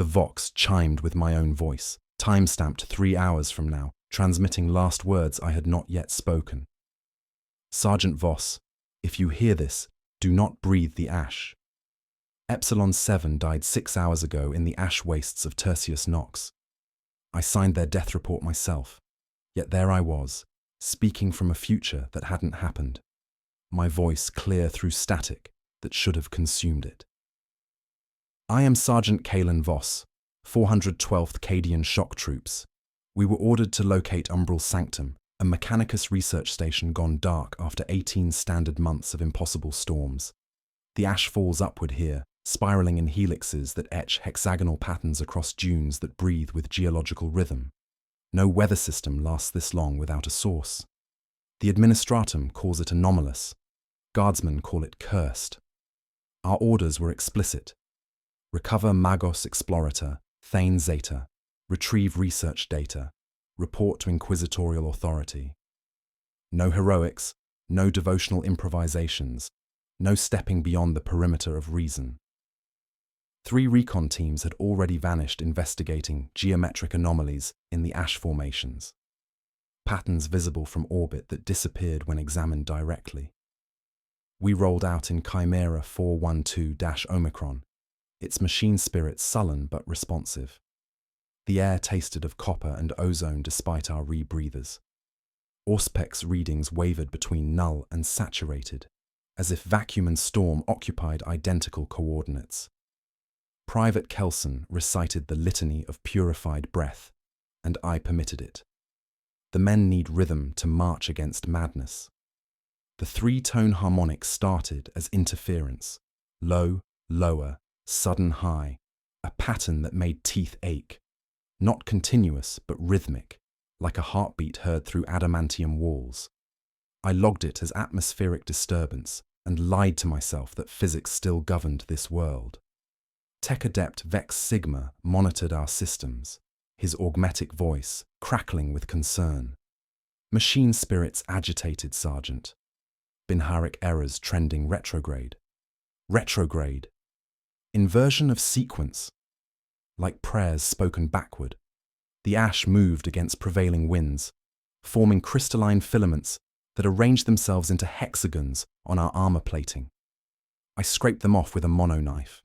The Vox chimed with my own voice, time-stamped 3 hours from now, transmitting last words I had not yet spoken. Sergeant Voss, if you hear this, do not breathe the ash. Epsilon 7 died 6 hours ago in the ash wastes of Tertius Nox. I signed their death report myself, yet there I was, speaking from a future that hadn't happened, my voice clear through static that should have consumed it. I am Sergeant Kalen Voss, 412th Cadian Shock Troops. We were ordered to locate Umbral Sanctum, a Mechanicus research station gone dark after 18 standard months of impossible storms. The ash falls upward here, spiraling in helixes that etch hexagonal patterns across dunes that breathe with geological rhythm. No weather system lasts this long without a source. The Administratum calls it anomalous. Guardsmen call it cursed. Our orders were explicit. Recover Magos Explorator, Thane Zeta. Retrieve research data. Report to Inquisitorial Authority. No heroics, no devotional improvisations, no stepping beyond the perimeter of reason. 3 recon teams had already vanished investigating geometric anomalies in the ash formations, patterns visible from orbit that disappeared when examined directly. We rolled out in Chimera 412-Omicron, its machine spirit sullen but responsive. The air tasted of copper and ozone despite our rebreathers. Auspex readings wavered between null and saturated, as if vacuum and storm occupied identical coordinates. Private Kelson recited the litany of purified breath, and I permitted it. The men need rhythm to march against madness. The 3-tone harmonic started as interference, low, lower, sudden high, a pattern that made teeth ache. Not continuous, but rhythmic, like a heartbeat heard through adamantium walls. I logged it as atmospheric disturbance and lied to myself that physics still governed this world. Tech Adept Vex Sigma monitored our systems, his augmetic voice crackling with concern. Machine spirits agitated, Sergeant. Binharic errors trending retrograde. Retrograde. Inversion of sequence. Like prayers spoken backward, the ash moved against prevailing winds, forming crystalline filaments that arranged themselves into hexagons on our armor plating. I scraped them off with a mono-knife.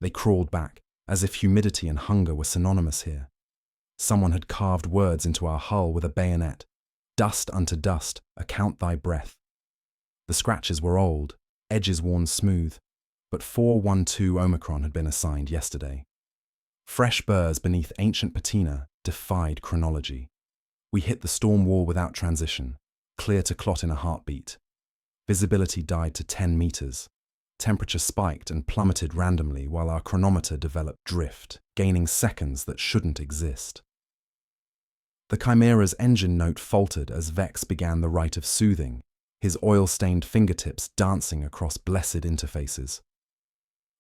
They crawled back, as if humidity and hunger were synonymous here. Someone had carved words into our hull with a bayonet. Dust unto dust, account thy breath. The scratches were old, edges worn smooth, but 412 Omicron had been assigned yesterday. Fresh burrs beneath ancient patina defied chronology. We hit the storm wall without transition, clear to clot in a heartbeat. Visibility died to 10 meters. Temperature spiked and plummeted randomly while our chronometer developed drift, gaining seconds that shouldn't exist. The Chimera's engine note faltered as Vex began the rite of soothing, his oil-stained fingertips dancing across blessed interfaces.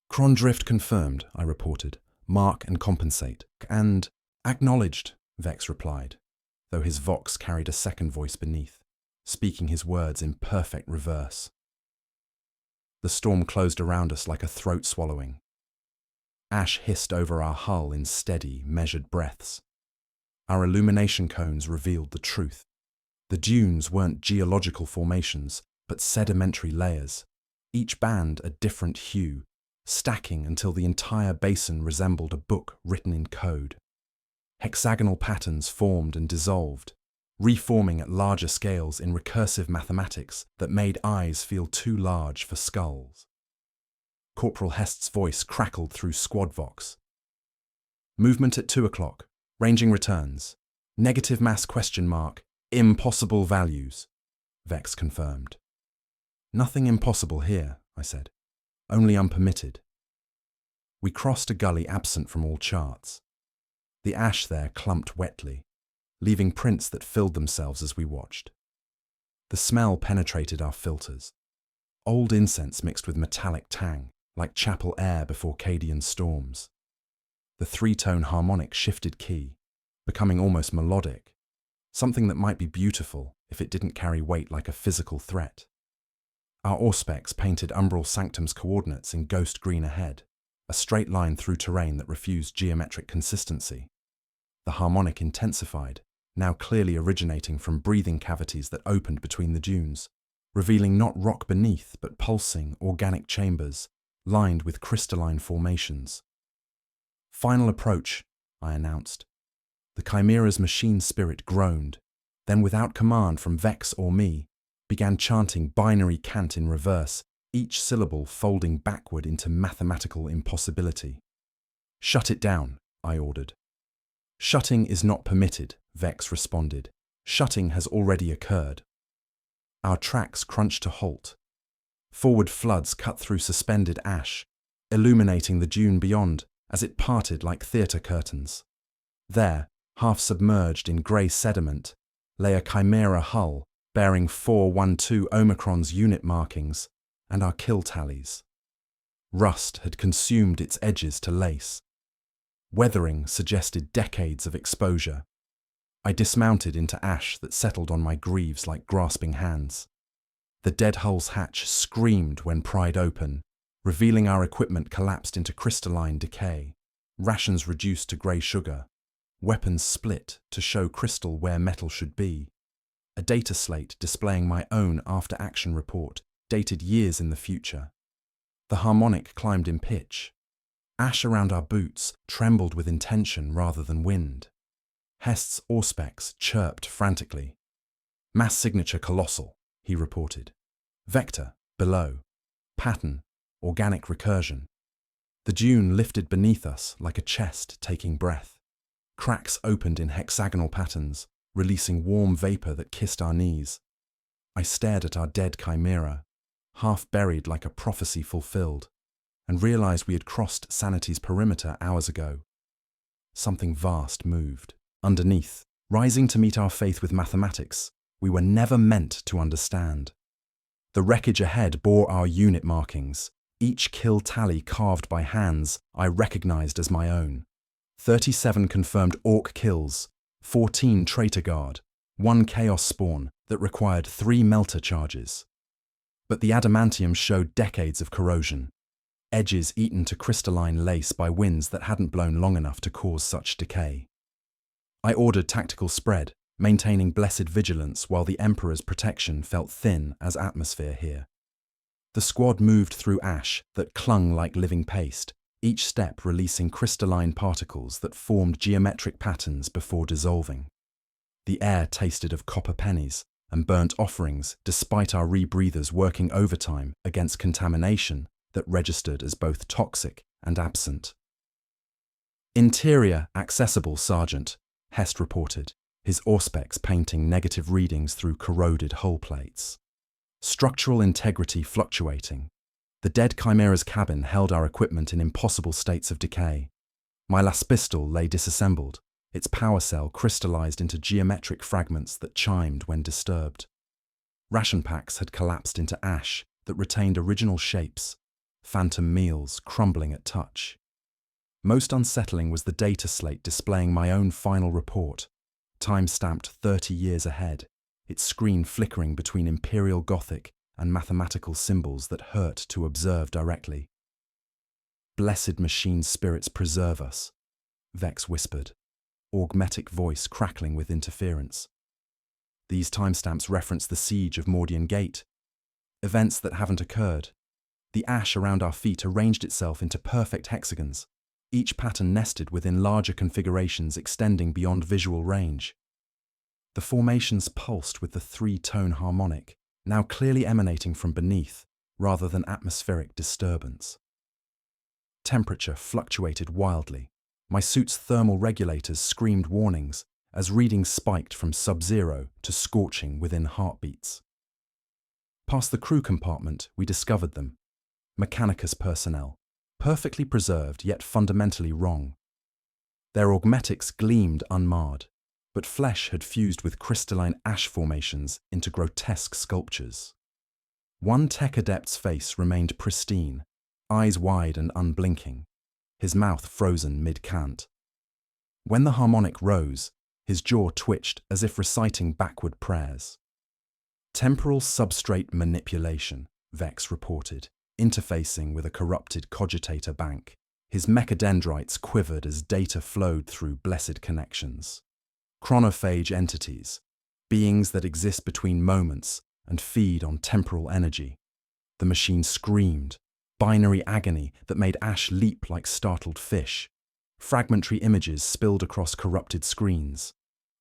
Chron drift confirmed, I reported. Mark and compensate. And acknowledged, Vex replied, though his Vox carried a second voice beneath, speaking his words in perfect reverse. The storm closed around us like a throat swallowing. Ash hissed over our hull in steady, measured breaths. Our illumination cones revealed the truth. The dunes weren't geological formations, but sedimentary layers, each band a different hue, stacking until the entire basin resembled a book written in code. Hexagonal patterns formed and dissolved, reforming at larger scales in recursive mathematics that made eyes feel too large for skulls. Corporal Hest's voice crackled through Squad Vox. Movement at 2 o'clock. Ranging returns. Negative mass ? Impossible values, Vex confirmed. Nothing impossible here, I said. Only unpermitted. We crossed a gully absent from all charts. The ash there clumped wetly, leaving prints that filled themselves as we watched. The smell penetrated our filters. Old incense mixed with metallic tang, like chapel air before Cadian storms. The 3-tone harmonic shifted key, becoming almost melodic, something that might be beautiful if it didn't carry weight like a physical threat. Our auspex painted Umbral Sanctum's coordinates in ghost green ahead, a straight line through terrain that refused geometric consistency. The harmonic intensified, now clearly originating from breathing cavities that opened between the dunes, revealing not rock beneath but pulsing, organic chambers, lined with crystalline formations. "Final approach," I announced. The Chimera's machine spirit groaned, then without command from Vex or me, began chanting binary cant in reverse, each syllable folding backward into mathematical impossibility. "Shut it down," I ordered. "Shutting is not permitted," Vex responded. "Shutting has already occurred." Our tracks crunched to halt. Forward floods cut through suspended ash, illuminating the dune beyond as it parted like theatre curtains. There, half submerged in grey sediment, lay a Chimera hull bearing 412 Omicron's unit markings and our kill tallies. Rust had consumed its edges to lace. Weathering suggested decades of exposure. I dismounted into ash that settled on my greaves like grasping hands. The dead hull's hatch screamed when pried open, revealing our equipment collapsed into crystalline decay, rations reduced to grey sugar, weapons split to show crystal where metal should be, a data slate displaying my own after-action report, dated years in the future. The harmonic climbed in pitch. Ash around our boots trembled with intention rather than wind. Hest's auspex chirped frantically. "Mass signature colossal," he reported. "Vector, below. Pattern, organic recursion." The dune lifted beneath us like a chest taking breath. Cracks opened in hexagonal patterns, releasing warm vapor that kissed our knees. I stared at our dead Chimera, half buried like a prophecy fulfilled, and realized we had crossed sanity's perimeter hours ago. Something vast moved. Underneath, rising to meet our faith with mathematics, we were never meant to understand. The wreckage ahead bore our unit markings, each kill tally carved by hands I recognized as my own. 37 confirmed Orc kills, 14 traitor guard, 1 chaos spawn that required 3 melter charges. But the adamantium showed decades of corrosion, edges eaten to crystalline lace by winds that hadn't blown long enough to cause such decay. I ordered tactical spread, maintaining blessed vigilance while the Emperor's protection felt thin as atmosphere here. The squad moved through ash that clung like living paste, each step releasing crystalline particles that formed geometric patterns before dissolving. The air tasted of copper pennies and burnt offerings despite our rebreathers working overtime against contamination that registered as both toxic and absent. "Interior accessible, Sergeant," Hest reported, his auspex painting negative readings through corroded hull plates. "Structural integrity fluctuating. The dead Chimera's cabin held our equipment in impossible states of decay. My last pistol lay disassembled, its power cell crystallized into geometric fragments that chimed when disturbed. Ration packs had collapsed into ash that retained original shapes, phantom meals crumbling at touch. Most unsettling was the data slate displaying my own final report, time-stamped 30 years ahead, its screen flickering between Imperial Gothic and mathematical symbols that hurt to observe directly. "Blessed machine spirits preserve us," Vex whispered, augmetic voice crackling with interference. These timestamps reference the siege of Mordian Gate, events that haven't occurred. The ash around our feet arranged itself into perfect hexagons, each pattern nested within larger configurations extending beyond visual range. The formations pulsed with the 3-tone harmonic, now clearly emanating from beneath, rather than atmospheric disturbance. Temperature fluctuated wildly. My suit's thermal regulators screamed warnings as readings spiked from sub-zero to scorching within heartbeats. Past the crew compartment, we discovered them. Mechanicus personnel, perfectly preserved yet fundamentally wrong. Their augmetics gleamed unmarred, but flesh had fused with crystalline ash formations into grotesque sculptures. One tech adept's face remained pristine, eyes wide and unblinking, his mouth frozen mid-cant. When the harmonic rose, his jaw twitched as if reciting backward prayers. "Temporal substrate manipulation," Vex reported, interfacing with a corrupted cogitator bank, His mechadendrites quivered as data flowed through blessed connections. Chronophage entities, beings that exist between moments and feed on temporal energy. The machine screamed, binary agony that made Ash leap like startled fish. Fragmentary images spilled across corrupted screens.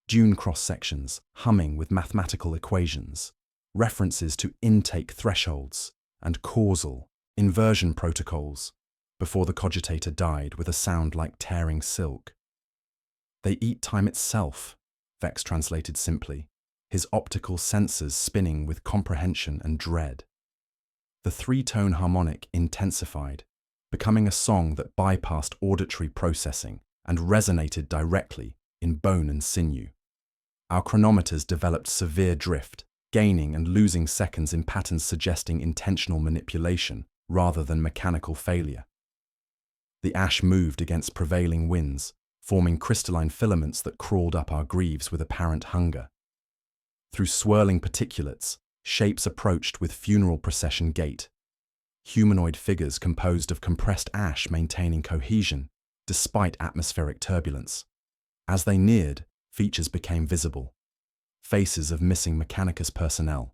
Dune cross-sections humming with mathematical equations. References to intake thresholds and causal inversion protocols before the cogitator died with a sound like tearing silk. They eat time itself, Vex translated simply, his optical sensors spinning with comprehension and dread. The three-tone harmonic intensified, becoming a song that bypassed auditory processing and resonated directly in bone and sinew. Our chronometers developed severe drift, gaining and losing seconds in patterns suggesting intentional manipulation rather than mechanical failure. The ash moved against prevailing winds, forming crystalline filaments that crawled up our greaves with apparent hunger. Through swirling particulates, shapes approached with funeral procession gait. Humanoid figures composed of compressed ash maintaining cohesion, despite atmospheric turbulence. As they neared, features became visible. Faces of missing Mechanicus personnel,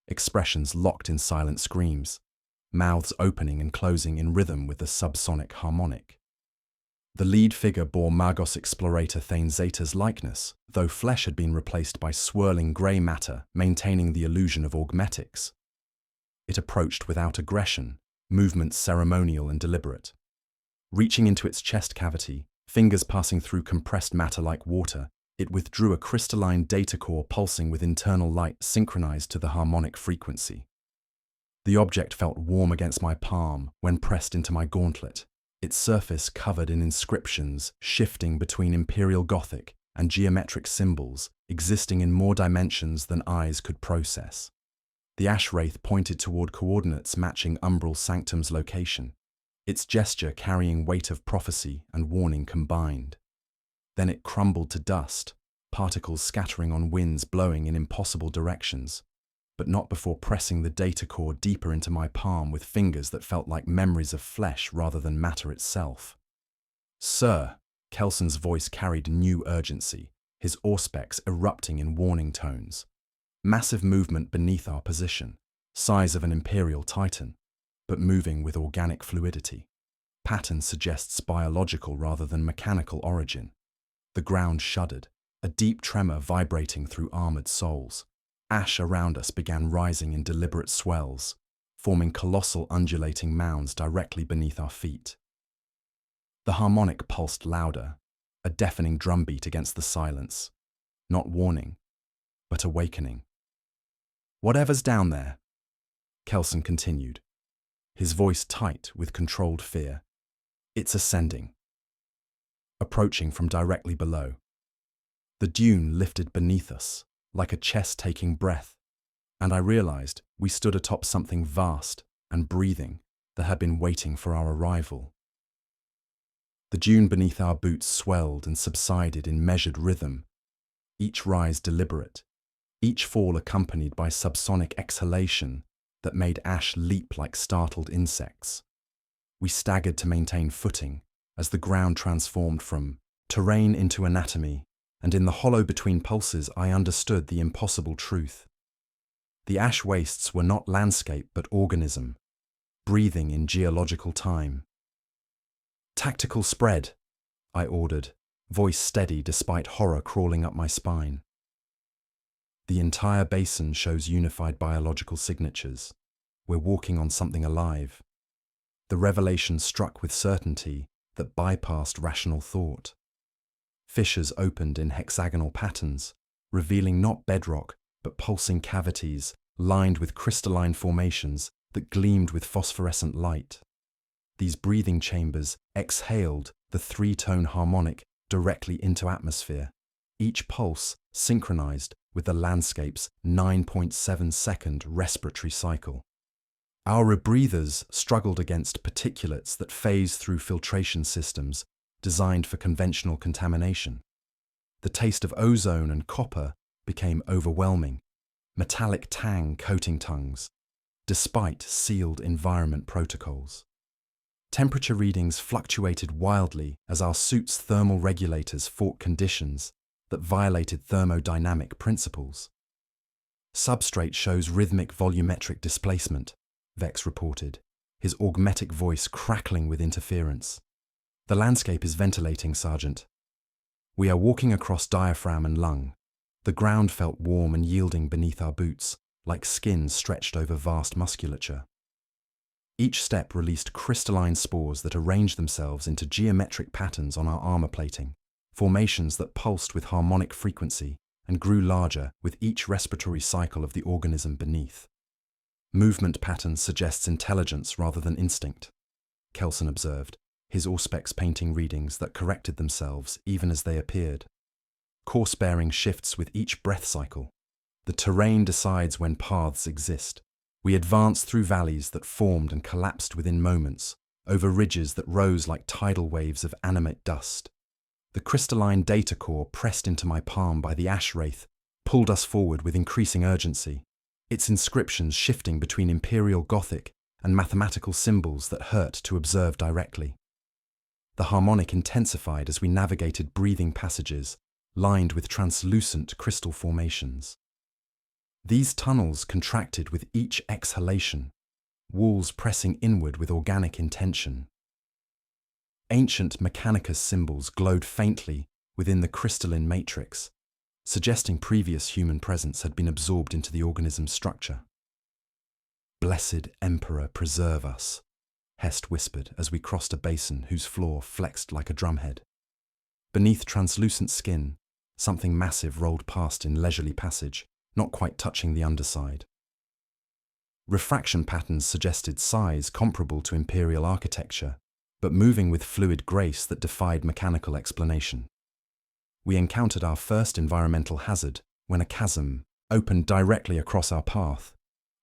expressions locked in silent screams, mouths opening and closing in rhythm with the subsonic harmonic. The lead figure bore Magos explorator Thane Zeta's likeness, though flesh had been replaced by swirling grey matter, maintaining the illusion of augmetics. It approached without aggression, movements ceremonial and deliberate. Reaching into its chest cavity, fingers passing through compressed matter like water, it withdrew a crystalline data core pulsing with internal light synchronized to the harmonic frequency. The object felt warm against my palm when pressed into my gauntlet, its surface covered in inscriptions shifting between Imperial Gothic and geometric symbols existing in more dimensions than eyes could process. The ash wraith pointed toward coordinates matching Umbral Sanctum's location, its gesture carrying weight of prophecy and warning combined. Then it crumbled to dust, particles scattering on winds blowing in impossible directions, but not before pressing the data core deeper into my palm with fingers that felt like memories of flesh rather than matter itself. "Sir," Kelson's voice carried new urgency, his auspex erupting in warning tones. Massive movement beneath our position, size of an Imperial Titan, but moving with organic fluidity. Pattern suggests biological rather than mechanical origin. The ground shuddered, a deep tremor vibrating through armored souls. Ash around us began rising in deliberate swells, forming colossal undulating mounds directly beneath our feet. The harmonic pulsed louder, a deafening drumbeat against the silence. Not warning, but awakening. "Whatever's down there," Kelson continued, his voice tight with controlled fear. "It's ascending." Approaching from directly below. The dune lifted beneath us, like a chest taking breath, and I realized we stood atop something vast and breathing that had been waiting for our arrival. The dune beneath our boots swelled and subsided in measured rhythm, each rise deliberate, each fall accompanied by subsonic exhalation that made Ash leap like startled insects. We staggered to maintain footing as the ground transformed from terrain into anatomy, and in the hollow between pulses I understood the impossible truth. The ash wastes were not landscape but organism, breathing in geological time. "Tactical spread," I ordered, voice steady despite horror crawling up my spine. The entire basin shows unified biological signatures. We're walking on something alive. The revelation struck with certainty that bypassed rational thought. Fissures opened in hexagonal patterns, revealing not bedrock, but pulsing cavities lined with crystalline formations that gleamed with phosphorescent light. These breathing chambers exhaled the three-tone harmonic directly into atmosphere, each pulse synchronized with the landscape's 9.7-second respiratory cycle. Our rebreathers struggled against particulates that phase through filtration systems designed for conventional contamination. The taste of ozone and copper became overwhelming, metallic tang coating tongues, despite sealed environment protocols. Temperature readings fluctuated wildly as our suit's thermal regulators fought conditions that violated thermodynamic principles. Substrate shows rhythmic volumetric displacement, Vex reported, his augmetic voice crackling with interference. The landscape is ventilating, Sergeant. We are walking across diaphragm and lung. The ground felt warm and yielding beneath our boots, like skin stretched over vast musculature. Each step released crystalline spores that arranged themselves into geometric patterns on our armor plating, formations that pulsed with harmonic frequency and grew larger with each respiratory cycle of the organism beneath. Movement patterns suggests intelligence rather than instinct, Kelson observed, his Auspex painting readings that corrected themselves even as they appeared. Course bearing shifts with each breath cycle. The terrain decides when paths exist. We advanced through valleys that formed and collapsed within moments, over ridges that rose like tidal waves of animate dust. The crystalline data core pressed into my palm by the ash wraith pulled us forward with increasing urgency, its inscriptions shifting between Imperial Gothic and mathematical symbols that hurt to observe directly. The harmonic intensified as we navigated breathing passages, lined with translucent crystal formations. These tunnels contracted with each exhalation, walls pressing inward with organic intention. Ancient Mechanicus symbols glowed faintly within the crystalline matrix, suggesting previous human presence had been absorbed into the organism's structure. "Blessed Emperor, preserve us," Hest whispered as we crossed a basin whose floor flexed like a drumhead. Beneath translucent skin, something massive rolled past in leisurely passage, not quite touching the underside. Refraction patterns suggested size comparable to Imperial architecture, but moving with fluid grace that defied mechanical explanation. We encountered our first environmental hazard when a chasm opened directly across our path,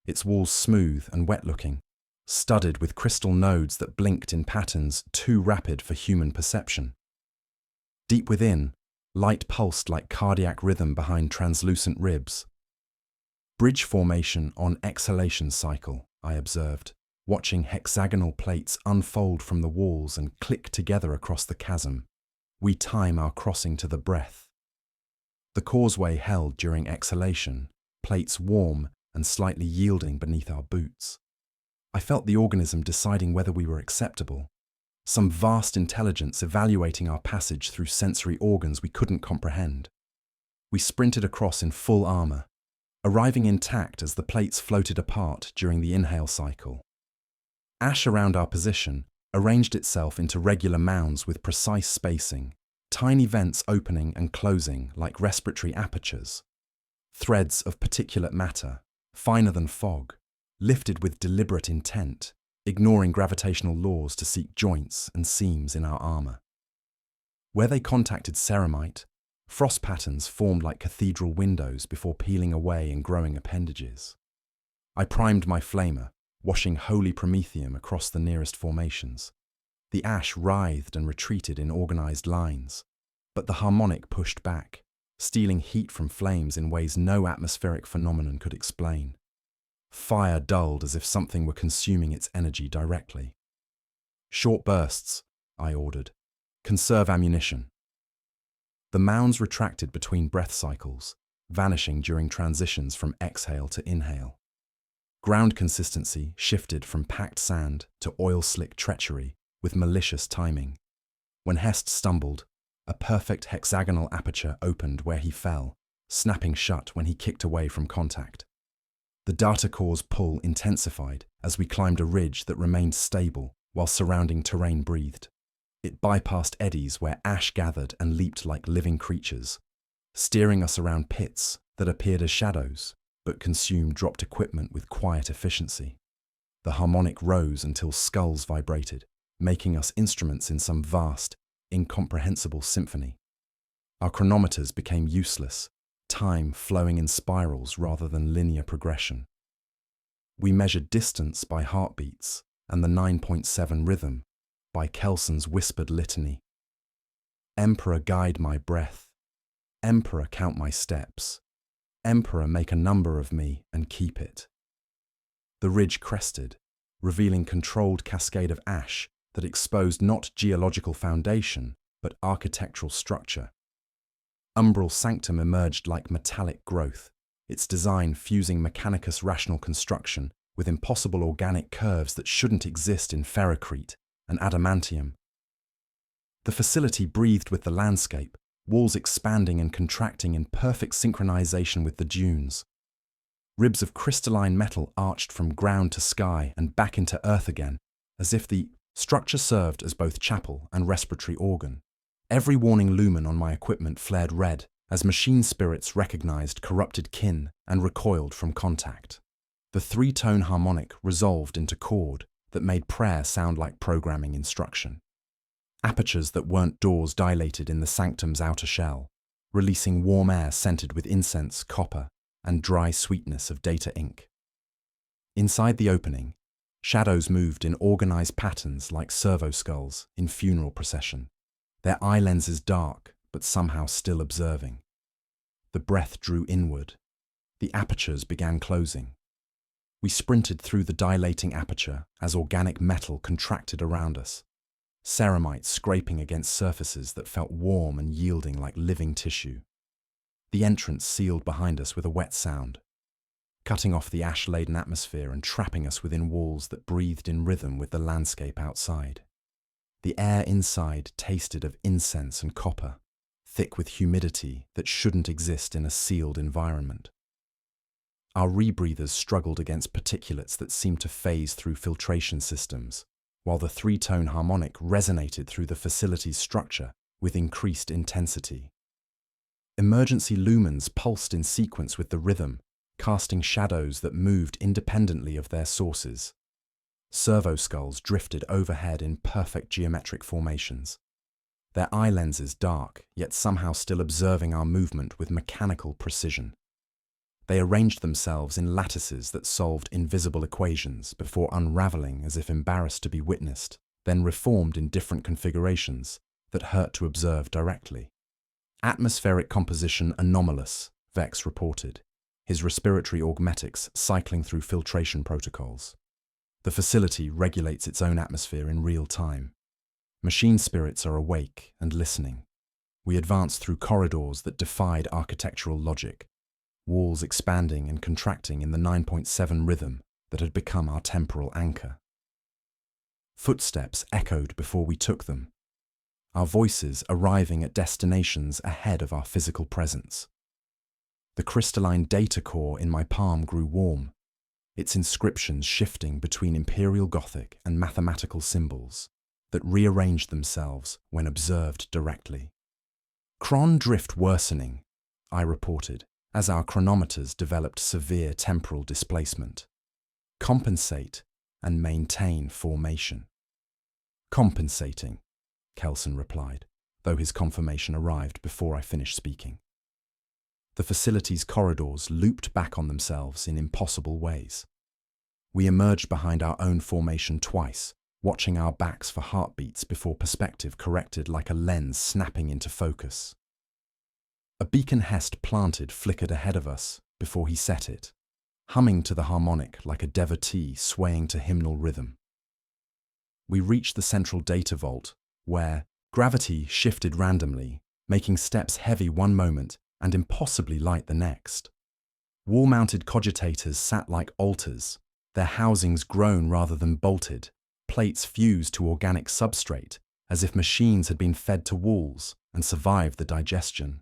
its walls smooth and wet-looking, studded with crystal nodes that blinked in patterns too rapid for human perception. Deep within, light pulsed like cardiac rhythm behind translucent ribs. Bridge formation on exhalation cycle, I observed, watching hexagonal plates unfold from the walls and click together across the chasm. We time our crossing to the breath. The causeway held during exhalation, plates warm and slightly yielding beneath our boots. I felt the organism deciding whether we were acceptable, some vast intelligence evaluating our passage through sensory organs we couldn't comprehend. We sprinted across in full armor, arriving intact as the plates floated apart during the inhale cycle. Ash around our position arranged itself into regular mounds with precise spacing, tiny vents opening and closing like respiratory apertures. Threads of particulate matter, finer than fog, lifted with deliberate intent, ignoring gravitational laws to seek joints and seams in our armor. Where they contacted ceramite, frost patterns formed like cathedral windows before peeling away and growing appendages. I primed my flamer, washing holy promethium across the nearest formations. The ash writhed and retreated in organized lines, but the harmonic pushed back, stealing heat from flames in ways no atmospheric phenomenon could explain. Fire dulled as if something were consuming its energy directly. "Short bursts," I ordered. "Conserve ammunition." The mounds retracted between breath cycles, vanishing during transitions from exhale to inhale. Ground consistency shifted from packed sand to oil-slick treachery with malicious timing. When Hest stumbled, a perfect hexagonal aperture opened where he fell, snapping shut when he kicked away from contact. The data core's pull intensified as we climbed a ridge that remained stable while surrounding terrain breathed. It bypassed eddies where ash gathered and leaped like living creatures, steering us around pits that appeared as shadows but consumed dropped equipment with quiet efficiency. The harmonic rose until skulls vibrated, making us instruments in some vast, incomprehensible symphony. Our chronometers became useless, time flowing in spirals rather than linear progression. We measured distance by heartbeats and the 9.7 rhythm by Kelson's whispered litany. "Emperor, guide my breath. Emperor, count my steps. Emperor, make a number of me and keep it." The ridge crested, revealing controlled cascade of ash that exposed not geological foundation, but architectural structure. Umbral sanctum emerged like metallic growth, its design fusing mechanicus rational construction with impossible organic curves that shouldn't exist in ferrocrete and adamantium. The facility breathed with the landscape, walls expanding and contracting in perfect synchronization with the dunes. Ribs of crystalline metal arched from ground to sky and back into earth again, as if the structure served as both chapel and respiratory organ. Every warning lumen on my equipment flared red as machine spirits recognized corrupted kin and recoiled from contact. The three-tone harmonic resolved into chord that made prayer sound like programming instruction. Apertures that weren't doors dilated in the sanctum's outer shell, releasing warm air scented with incense, copper, and dry sweetness of data ink. Inside the opening, shadows moved in organized patterns like servo skulls in funeral procession, their eye lenses dark but somehow still observing. The breath drew inward. The apertures began closing. We sprinted through the dilating aperture as organic metal contracted around us, ceramite scraping against surfaces that felt warm and yielding like living tissue. The entrance sealed behind us with a wet sound, cutting off the ash-laden atmosphere and trapping us within walls that breathed in rhythm with the landscape outside. The air inside tasted of incense and copper, thick with humidity that shouldn't exist in a sealed environment. Our rebreathers struggled against particulates that seemed to phase through filtration systems, while the three-tone harmonic resonated through the facility's structure with increased intensity. Emergency lumens pulsed in sequence with the rhythm, casting shadows that moved independently of their sources. Servo skulls drifted overhead in perfect geometric formations, their eye lenses dark, yet somehow still observing our movement with mechanical precision. They arranged themselves in lattices that solved invisible equations before unraveling as if embarrassed to be witnessed, then reformed in different configurations that hurt to observe directly. Atmospheric composition anomalous, Vex reported, his respiratory augmetics cycling through filtration protocols. The facility regulates its own atmosphere in real time. Machine spirits are awake and listening. We advanced through corridors that defied architectural logic, walls expanding and contracting in the 9.7 rhythm that had become our temporal anchor. Footsteps echoed before we took them, our voices arriving at destinations ahead of our physical presence. The crystalline data core in my palm grew warm, its inscriptions shifting between Imperial Gothic and mathematical symbols that rearranged themselves when observed directly. Chron drift worsening, I reported, as our chronometers developed severe temporal displacement. Compensate and maintain formation. Compensating, Kelson replied, though his confirmation arrived before I finished speaking. The facility's corridors looped back on themselves in impossible ways. We emerged behind our own formation twice, watching our backs for heartbeats before perspective corrected like a lens snapping into focus. A beacon Hest planted flickered ahead of us before he set it, humming to the harmonic like a devotee swaying to hymnal rhythm. We reached the central data vault, where gravity shifted randomly, making steps heavy one moment and impossibly light the next. Wall-mounted cogitators sat like altars, their housings grown rather than bolted, plates fused to organic substrate, as if machines had been fed to walls and survived the digestion.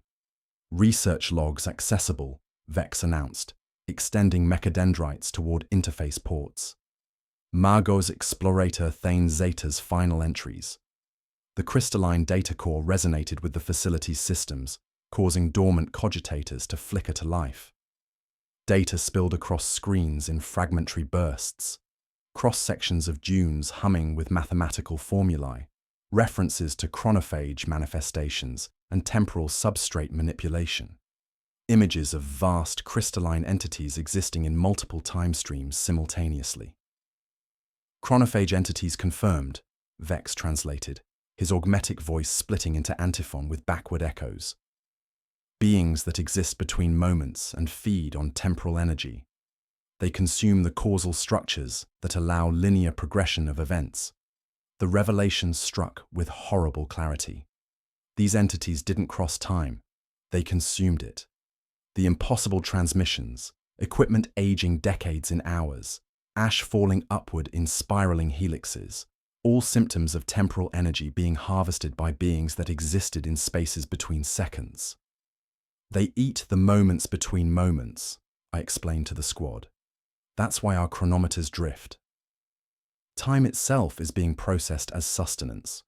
Research logs accessible, Vex announced, extending mechadendrites toward interface ports. Margot's Explorator Thane Zeta's final entries. The crystalline data core resonated with the facility's systems, causing dormant cogitators to flicker to life. Data spilled across screens in fragmentary bursts, cross-sections of dunes humming with mathematical formulae, references to chronophage manifestations and temporal substrate manipulation. Images of vast crystalline entities existing in multiple time streams simultaneously. Chronophage entities confirmed, Vex translated, his augmetic voice splitting into antiphon with backward echoes. Beings that exist between moments and feed on temporal energy. They consume the causal structures that allow linear progression of events. The revelation struck with horrible clarity. These entities didn't cross time, they consumed it. The impossible transmissions, equipment aging decades in hours, ash falling upward in spiraling helixes, all symptoms of temporal energy being harvested by beings that existed in spaces between seconds. They eat the moments between moments, I explained to the squad. That's why our chronometers drift. Time itself is being processed as sustenance.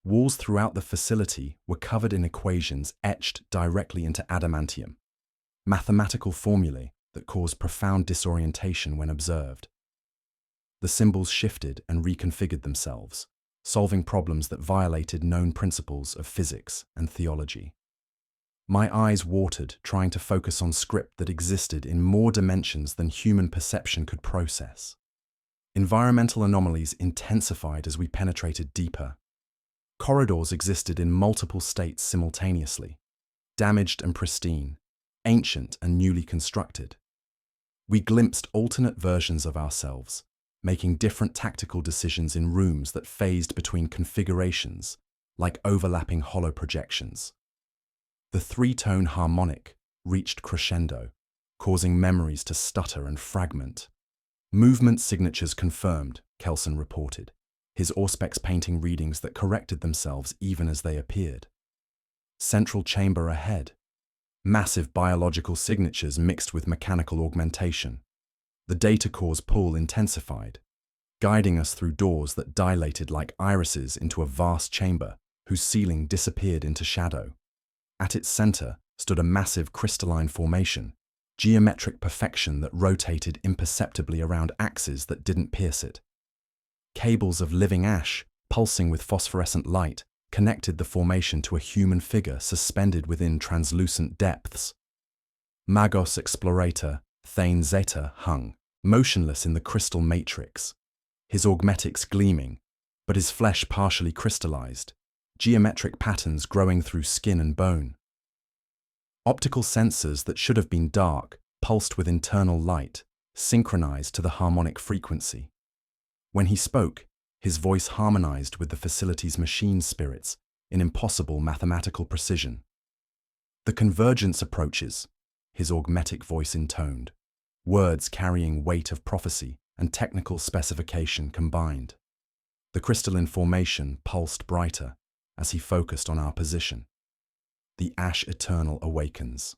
Walls throughout the facility were covered in equations etched directly into adamantium, mathematical formulae that caused profound disorientation when observed. The symbols shifted and reconfigured themselves, solving problems that violated known principles of physics and theology. My eyes watered trying to focus on script that existed in more dimensions than human perception could process. Environmental anomalies intensified as we penetrated deeper. Corridors existed in multiple states simultaneously, damaged and pristine, ancient and newly constructed. We glimpsed alternate versions of ourselves, making different tactical decisions in rooms that phased between configurations, like overlapping hollow projections. The three-tone harmonic reached crescendo, causing memories to stutter and fragment. Movement signatures confirmed, Kelson reported, his Auspex painting readings that corrected themselves even as they appeared. Central chamber ahead. Massive biological signatures mixed with mechanical augmentation. The data core's pull intensified, guiding us through doors that dilated like irises into a vast chamber whose ceiling disappeared into shadow. At its center stood a massive crystalline formation, geometric perfection that rotated imperceptibly around axes that didn't pierce it. Cables of living ash, pulsing with phosphorescent light, connected the formation to a human figure suspended within translucent depths. Magos Explorator Thane Zeta hung, motionless in the crystal matrix, his augmetics gleaming, but his flesh partially crystallized, geometric patterns growing through skin and bone. Optical sensors that should have been dark pulsed with internal light, synchronized to the harmonic frequency. When he spoke, his voice harmonized with the facility's machine spirits in impossible mathematical precision. The convergence approaches, his augmetic voice intoned, words carrying weight of prophecy and technical specification combined. The crystalline formation pulsed brighter as he focused on our position. The ash eternal awakens.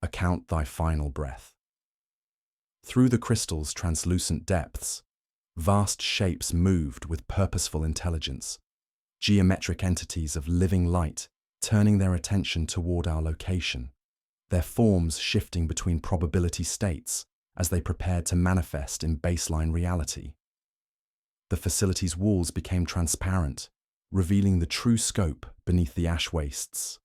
Account thy final breath. Through the crystal's translucent depths, vast shapes moved with purposeful intelligence, geometric entities of living light turning their attention toward our location, their forms shifting between probability states as they prepared to manifest in baseline reality. The facility's walls became transparent, revealing the true scope beneath the ash wastes.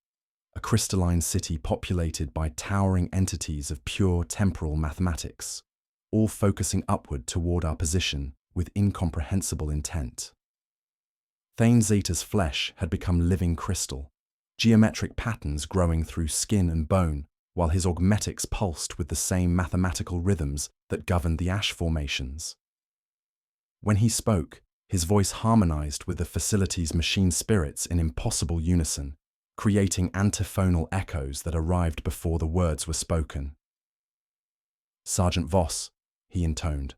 A crystalline city populated by towering entities of pure temporal mathematics, all focusing upward toward our position with incomprehensible intent. Thane Zeta's flesh had become living crystal, geometric patterns growing through skin and bone, while his augmetics pulsed with the same mathematical rhythms that governed the ash formations. When he spoke, his voice harmonized with the facility's machine spirits in impossible unison, creating antiphonal echoes that arrived before the words were spoken. Sergeant Voss, he intoned,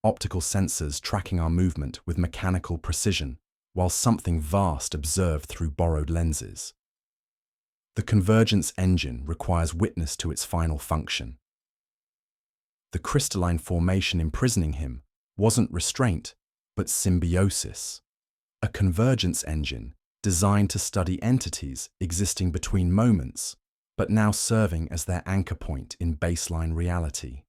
optical sensors tracking our movement with mechanical precision, while something vast observed through borrowed lenses. The convergence engine requires witness to its final function. The crystalline formation imprisoning him wasn't restraint, but symbiosis. A convergence engine designed to study entities existing between moments, but now serving as their anchor point in baseline reality.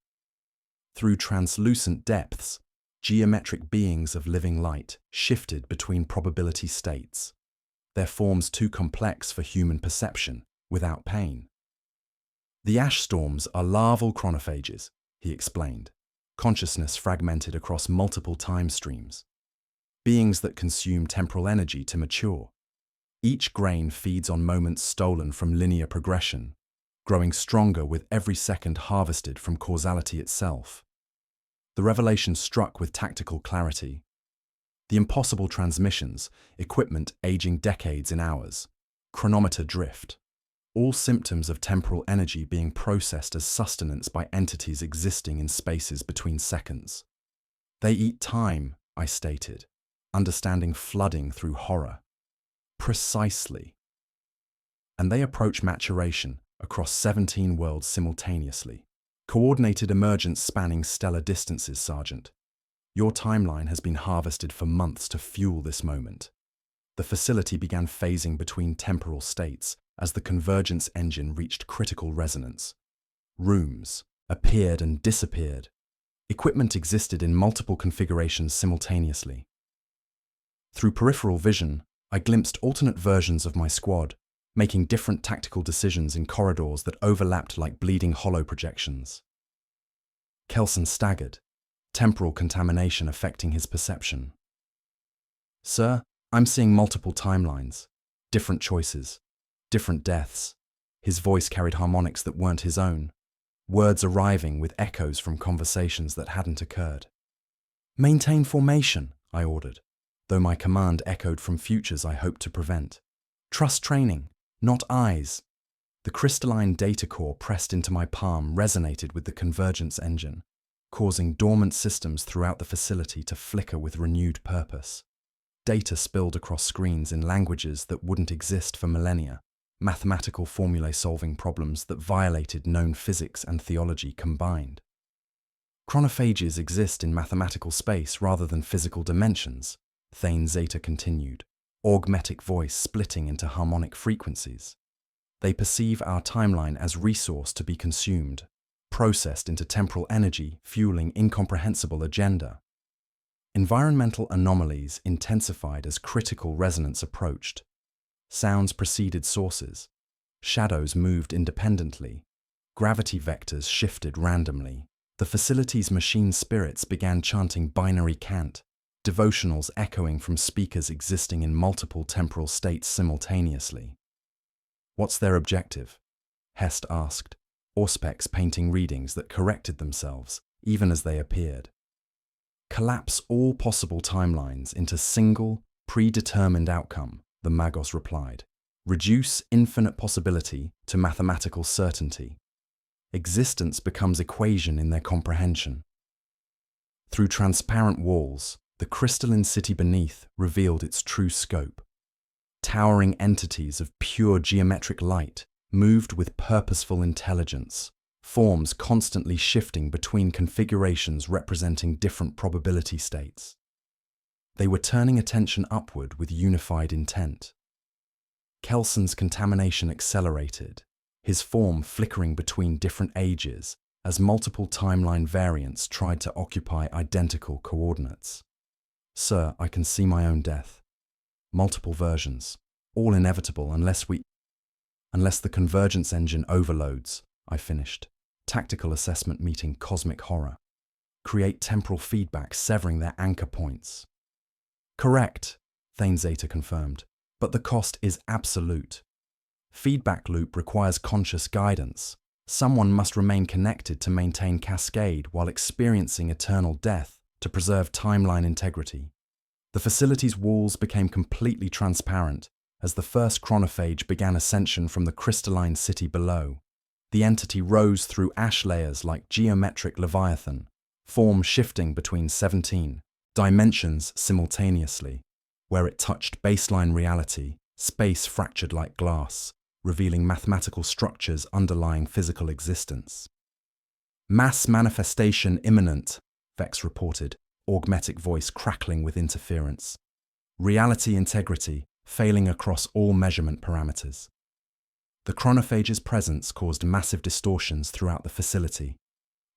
Through translucent depths, geometric beings of living light shifted between probability states, their forms too complex for human perception without pain. The ash storms are larval chronophages, he explained, consciousness fragmented across multiple time streams, beings that consume temporal energy to mature. Each grain feeds on moments stolen from linear progression, growing stronger with every second harvested from causality itself. The revelation struck with tactical clarity. The impossible transmissions, equipment aging decades in hours, chronometer drift, all symptoms of temporal energy being processed as sustenance by entities existing in spaces between seconds. They eat time, I stated, understanding flooding through horror. Precisely. And they approach maturation across 17 worlds simultaneously. Coordinated emergence spanning stellar distances, Sergeant. Your timeline has been harvested for months to fuel this moment. The facility began phasing between temporal states as the convergence engine reached critical resonance. Rooms appeared and disappeared. Equipment existed in multiple configurations simultaneously. Through peripheral vision, I glimpsed alternate versions of my squad, making different tactical decisions in corridors that overlapped like bleeding hollow projections. Kelson staggered, temporal contamination affecting his perception. Sir, I'm seeing multiple timelines, different choices, different deaths. His voice carried harmonics that weren't his own, words arriving with echoes from conversations that hadn't occurred. Maintain formation, I ordered, though my command echoed from futures I hoped to prevent. Trust training, not eyes. The crystalline data core pressed into my palm resonated with the convergence engine, causing dormant systems throughout the facility to flicker with renewed purpose. Data spilled across screens in languages that wouldn't exist for millennia, mathematical formulae solving problems that violated known physics and theology combined. Chronophages exist in mathematical space rather than physical dimensions, Thane Zeta continued, augmetic voice splitting into harmonic frequencies. They perceive our timeline as resource to be consumed, processed into temporal energy, fueling incomprehensible agenda. Environmental anomalies intensified as critical resonance approached. Sounds preceded sources. Shadows moved independently. Gravity vectors shifted randomly. The facility's machine spirits began chanting binary cant, devotionals echoing from speakers existing in multiple temporal states simultaneously. What's their objective? Hest asked, Auspex painting readings that corrected themselves, even as they appeared. Collapse all possible timelines into single, predetermined outcome, the Magos replied. Reduce infinite possibility to mathematical certainty. Existence becomes equation in their comprehension. Through transparent walls, the crystalline city beneath revealed its true scope. Towering entities of pure geometric light moved with purposeful intelligence, forms constantly shifting between configurations representing different probability states. They were turning attention upward with unified intent. Kelson's contamination accelerated, his form flickering between different ages as multiple timeline variants tried to occupy identical coordinates. Sir, I can see my own death. Multiple versions, all inevitable unless the convergence engine overloads, I finished. Tactical assessment meeting cosmic horror. Create temporal feedback severing their anchor points. Correct, Thane Zeta confirmed, but the cost is absolute. Feedback loop requires conscious guidance. Someone must remain connected to maintain cascade while experiencing eternal death to preserve timeline integrity. The facility's walls became completely transparent as the first chronophage began ascension from the crystalline city below. The entity rose through ash layers like geometric leviathan, form shifting between 17 dimensions simultaneously. Where it touched baseline reality, space fractured like glass, revealing mathematical structures underlying physical existence. Mass manifestation imminent, Vex reported, augmetic voice crackling with interference. Reality integrity failing across all measurement parameters. The chronophage's presence caused massive distortions throughout the facility.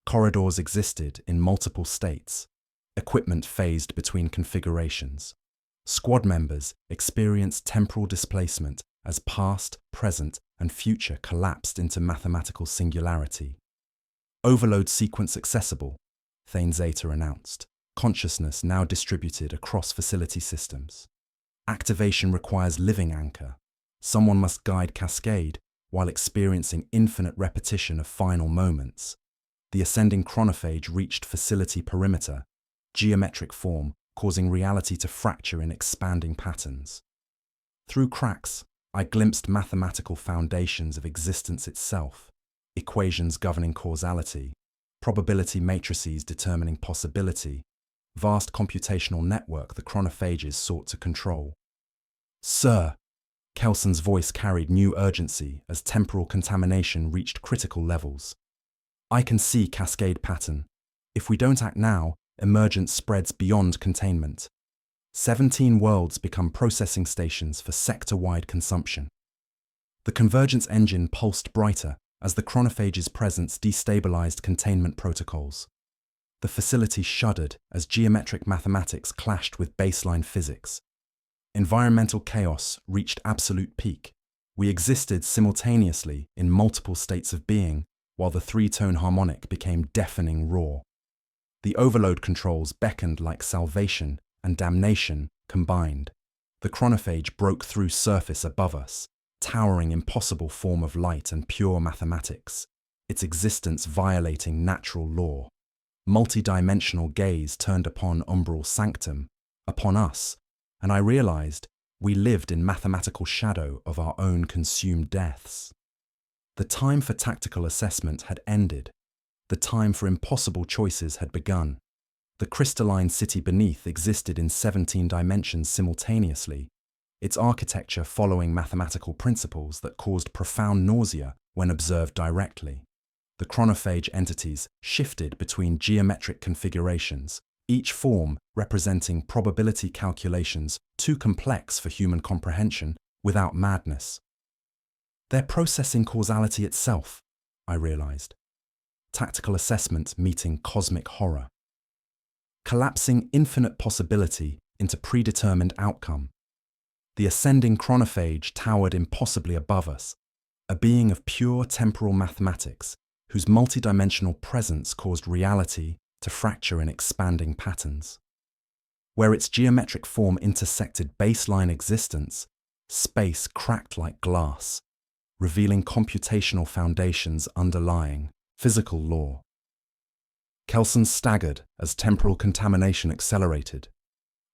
Corridors existed in multiple states. Equipment phased between configurations. Squad members experienced temporal displacement as past, present, and future collapsed into mathematical singularity. Overload sequence accessible, Thane Zeta announced. Consciousness now distributed across facility systems. Activation requires living anchor. Someone must guide cascade while experiencing infinite repetition of final moments. The ascending chronophage reached facility perimeter, geometric form causing reality to fracture in expanding patterns. Through cracks, I glimpsed mathematical foundations of existence itself, equations governing causality, probability matrices determining possibility, vast computational network the chronophages sought to control. "Sir," Kelson's voice carried new urgency as temporal contamination reached critical levels. "I can see cascade pattern. If we don't act now, emergence spreads beyond containment. 17 worlds become processing stations for sector-wide consumption." The convergence engine pulsed brighter as the chronophage's presence destabilized containment protocols. The facility shuddered as geometric mathematics clashed with baseline physics. Environmental chaos reached absolute peak. We existed simultaneously in multiple states of being, while the three-tone harmonic became deafening roar. The overload controls beckoned like salvation and damnation combined. The chronophage broke through surface above us, towering impossible form of light and pure mathematics, its existence violating natural law. Multi-dimensional gaze turned upon umbral sanctum, upon us, and I realized we lived in mathematical shadow of our own consumed deaths. The time for tactical assessment had ended. The time for impossible choices had begun. The crystalline city beneath existed in 17 dimensions simultaneously, its architecture following mathematical principles that caused profound nausea when observed directly. The chronophage entities shifted between geometric configurations, each form representing probability calculations too complex for human comprehension without madness. They're processing causality itself, I realized. Tactical assessment meeting cosmic horror. Collapsing infinite possibility into predetermined outcome. The ascending chronophage towered impossibly above us, a being of pure temporal mathematics whose multidimensional presence caused reality to fracture in expanding patterns. Where its geometric form intersected baseline existence, space cracked like glass, revealing computational foundations underlying physical law. Kelson staggered as temporal contamination accelerated,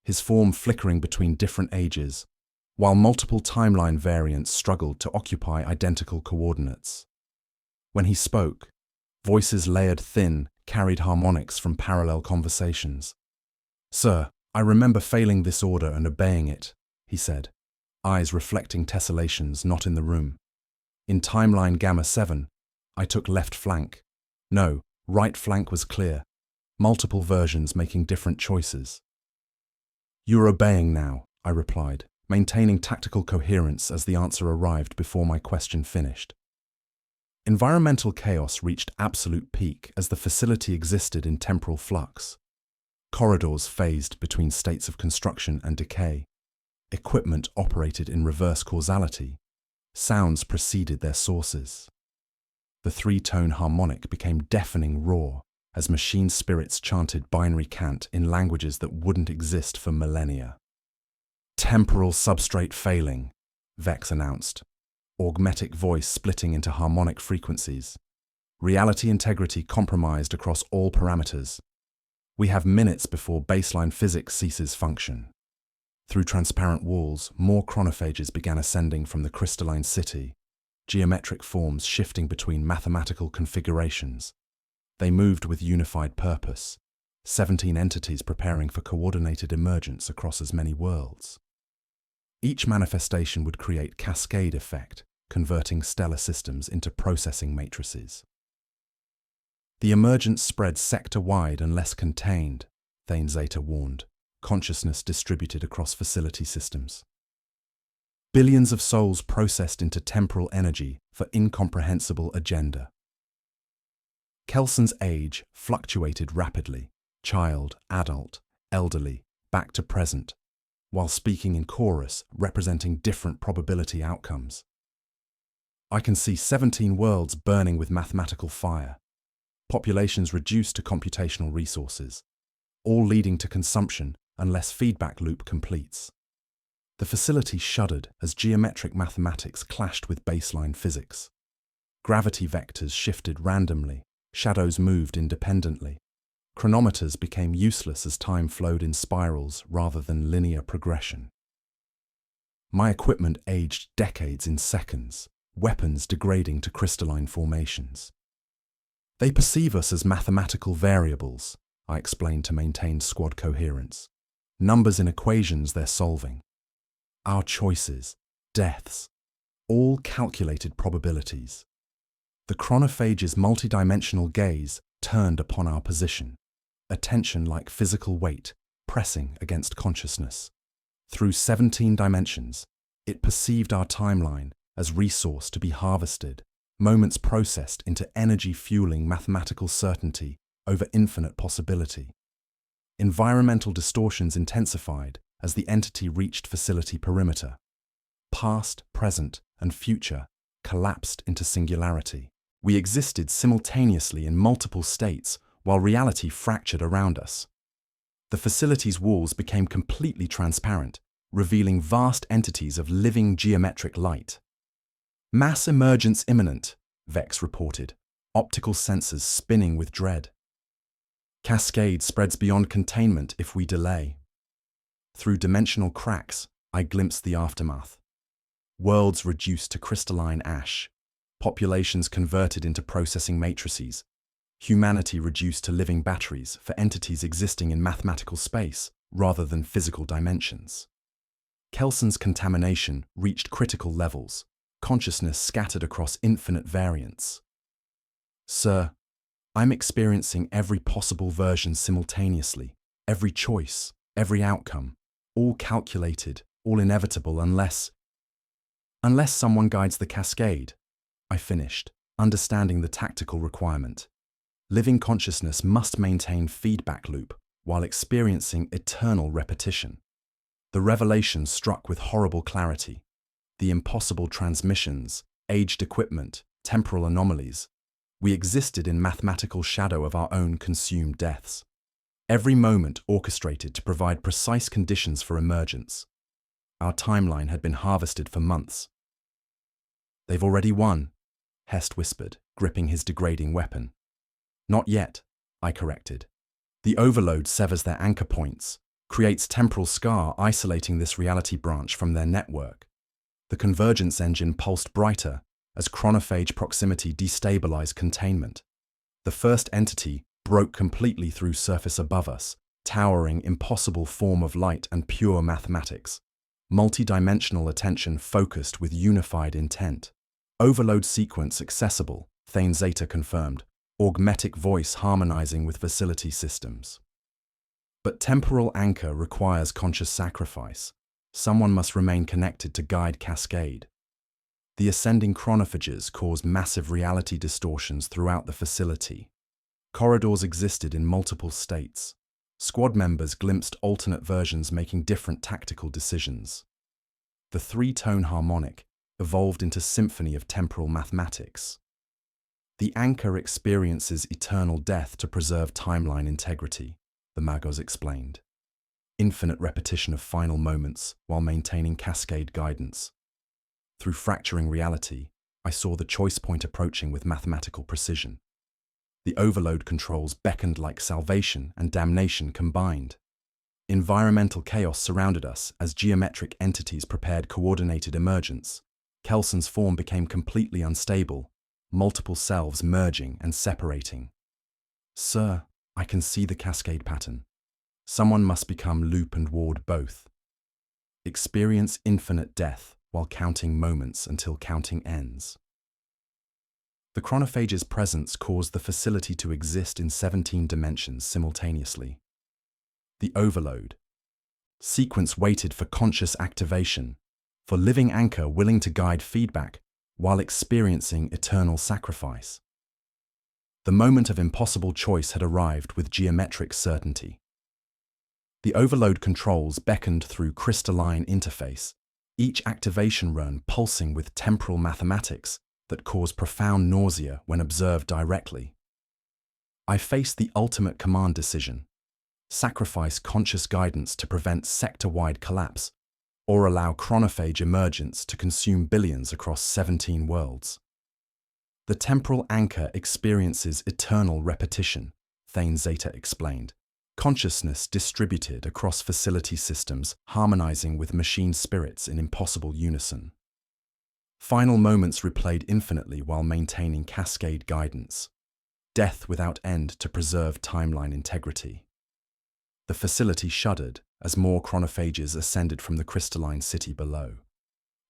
his form flickering between different ages, while multiple timeline variants struggled to occupy identical coordinates. When he spoke, voices layered thin carried harmonics from parallel conversations. "Sir, I remember failing this order and obeying it," he said, eyes reflecting tessellations not in the room. "In timeline Gamma 7, I took left flank. No, right flank was clear. Multiple versions making different choices." "You're obeying now," I replied, maintaining tactical coherence as the answer arrived before my question finished. Environmental chaos reached absolute peak as the facility existed in temporal flux. Corridors phased between states of construction and decay. Equipment operated in reverse causality. Sounds preceded their sources. The three-tone harmonic became deafening roar as machine spirits chanted binary cant in languages that wouldn't exist for millennia. "Temporal substrate failing," Vex announced, augmetic voice splitting into harmonic frequencies. "Reality integrity compromised across all parameters. We have minutes before baseline physics ceases function." Through transparent walls, more chronophages began ascending from the crystalline city, geometric forms shifting between mathematical configurations. They moved with unified purpose, 17 entities preparing for coordinated emergence across as many worlds. Each manifestation would create cascade effect, converting stellar systems into processing matrices. The emergence spread sector-wide unless contained, Thane Zeta warned, consciousness distributed across facility systems. Billions of souls processed into temporal energy for incomprehensible agenda. Kelson's age fluctuated rapidly, child, adult, elderly, back to present, while speaking in chorus representing different probability outcomes. "I can see 17 worlds burning with mathematical fire, populations reduced to computational resources, all leading to consumption unless feedback loop completes." The facility shuddered as geometric mathematics clashed with baseline physics. Gravity vectors shifted randomly, shadows moved independently. Chronometers became useless as time flowed in spirals rather than linear progression. My equipment aged decades in seconds, weapons degrading to crystalline formations. They perceive us as mathematical variables, I explained to maintain squad coherence. Numbers in equations they're solving. Our choices, deaths, all calculated probabilities. The chronophage's multidimensional gaze turned upon our position, attention like physical weight pressing against consciousness. Through 17 dimensions, it perceived our timeline as resource to be harvested, moments processed into energy-fueling mathematical certainty over infinite possibility. Environmental distortions intensified as the entity reached facility perimeter. Past, present, and future collapsed into singularity. We existed simultaneously in multiple states while reality fractured around us. The facility's walls became completely transparent, revealing vast entities of living geometric light. Mass emergence imminent, Vex reported, optical sensors spinning with dread. Cascade spreads beyond containment if we delay. Through dimensional cracks, I glimpsed the aftermath. Worlds reduced to crystalline ash, populations converted into processing matrices, humanity reduced to living batteries for entities existing in mathematical space rather than physical dimensions. Kelson's contamination reached critical levels, consciousness scattered across infinite variants. Sir, I'm experiencing every possible version simultaneously, every choice, every outcome, all calculated, all inevitable unless someone guides the cascade, I finished, understanding the tactical requirement. Living consciousness must maintain feedback loop while experiencing eternal repetition. The revelation struck with horrible clarity. The impossible transmissions, aged equipment, temporal anomalies. We existed in mathematical shadow of our own consumed deaths. Every moment orchestrated to provide precise conditions for emergence. Our timeline had been harvested for months. They've already won, Hest whispered, gripping his degrading weapon. Not yet, I corrected. The overload severs their anchor points, creates temporal scar isolating this reality branch from their network. The convergence engine pulsed brighter as chronophage proximity destabilized containment. The first entity broke completely through surface above us, towering impossible form of light and pure mathematics. Multi-dimensional attention focused with unified intent. Overload sequence accessible, Thane Zeta confirmed, augmetic voice harmonizing with facility systems. But temporal anchor requires conscious sacrifice. Someone must remain connected to guide cascade. The ascending chronophages caused massive reality distortions throughout the facility. Corridors existed in multiple states. Squad members glimpsed alternate versions making different tactical decisions. The three-tone harmonic evolved into symphony of temporal mathematics. The anchor experiences eternal death to preserve timeline integrity, the Magos explained. Infinite repetition of final moments while maintaining cascade guidance. Through fracturing reality, I saw the choice point approaching with mathematical precision. The overload controls beckoned like salvation and damnation combined. Environmental chaos surrounded us as geometric entities prepared coordinated emergence. Kelson's form became completely unstable, multiple selves merging and separating. Sir, I can see the cascade pattern. Someone must become loop and ward both. Experience infinite death while counting moments until counting ends. The chronophage's presence caused the facility to exist in 17 dimensions simultaneously. The overload. Sequence waited for conscious activation, for living anchor willing to guide feedback while experiencing eternal sacrifice. The moment of impossible choice had arrived with geometric certainty. The overload controls beckoned through crystalline interface, each activation run pulsing with temporal mathematics that caused profound nausea when observed directly. I faced the ultimate command decision: sacrifice conscious guidance to prevent sector-wide collapse, or allow chronophage emergence to consume billions across 17 worlds. The temporal anchor experiences eternal repetition, Thane Zeta explained. Consciousness distributed across facility systems, harmonizing with machine spirits in impossible unison. Final moments replayed infinitely while maintaining cascade guidance. Death without end to preserve timeline integrity. The facility shuddered as more chronophages ascended from the crystalline city below.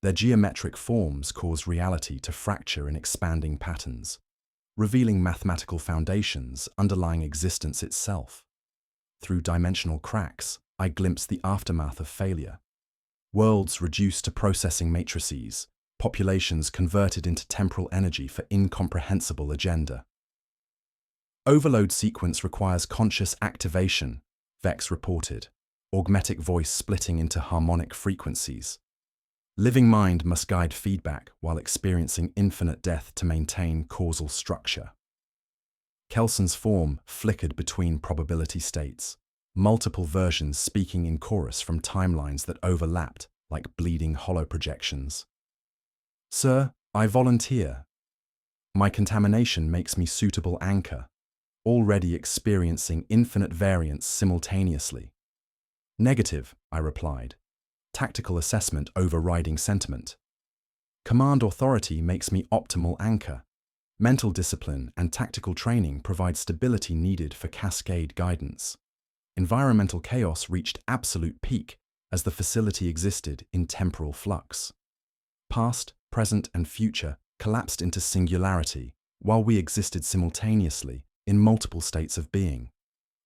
Their geometric forms caused reality to fracture in expanding patterns, revealing mathematical foundations underlying existence itself. Through dimensional cracks, I glimpsed the aftermath of failure. Worlds reduced to processing matrices, populations converted into temporal energy for incomprehensible agenda. Overload sequence requires conscious activation, Vex reported, augmetic voice splitting into harmonic frequencies. Living mind must guide feedback while experiencing infinite death to maintain causal structure. Kelson's form flickered between probability states, multiple versions speaking in chorus from timelines that overlapped like bleeding hollow projections. Sir, I volunteer. My contamination makes me suitable anchor, already experiencing infinite variance simultaneously. Negative, I replied. Tactical assessment overriding sentiment. Command authority makes me optimal anchor. Mental discipline and tactical training provide stability needed for cascade guidance. Environmental chaos reached absolute peak as the facility existed in temporal flux. Past, present, and future collapsed into singularity, while we existed simultaneously in multiple states of being.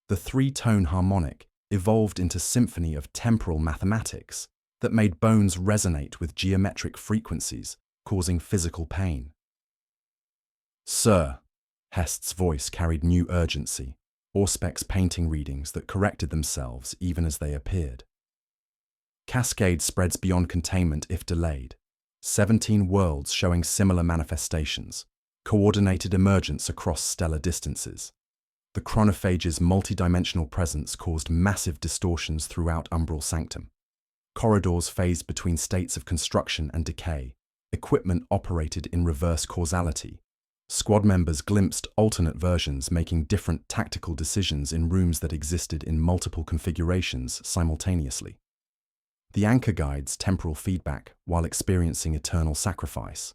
The three-tone harmonic evolved into symphony of temporal mathematics that made bones resonate with geometric frequencies, causing physical pain. Sir, Hest's voice carried new urgency, Auspex painting readings that corrected themselves even as they appeared. Cascade spreads beyond containment if delayed. 17 worlds showing similar manifestations, coordinated emergence across stellar distances. The chronophage's multidimensional presence caused massive distortions throughout Umbral Sanctum. Corridors phased between states of construction and decay. Equipment operated in reverse causality. Squad members glimpsed alternate versions making different tactical decisions in rooms that existed in multiple configurations simultaneously. The anchor guides temporal feedback while experiencing eternal sacrifice,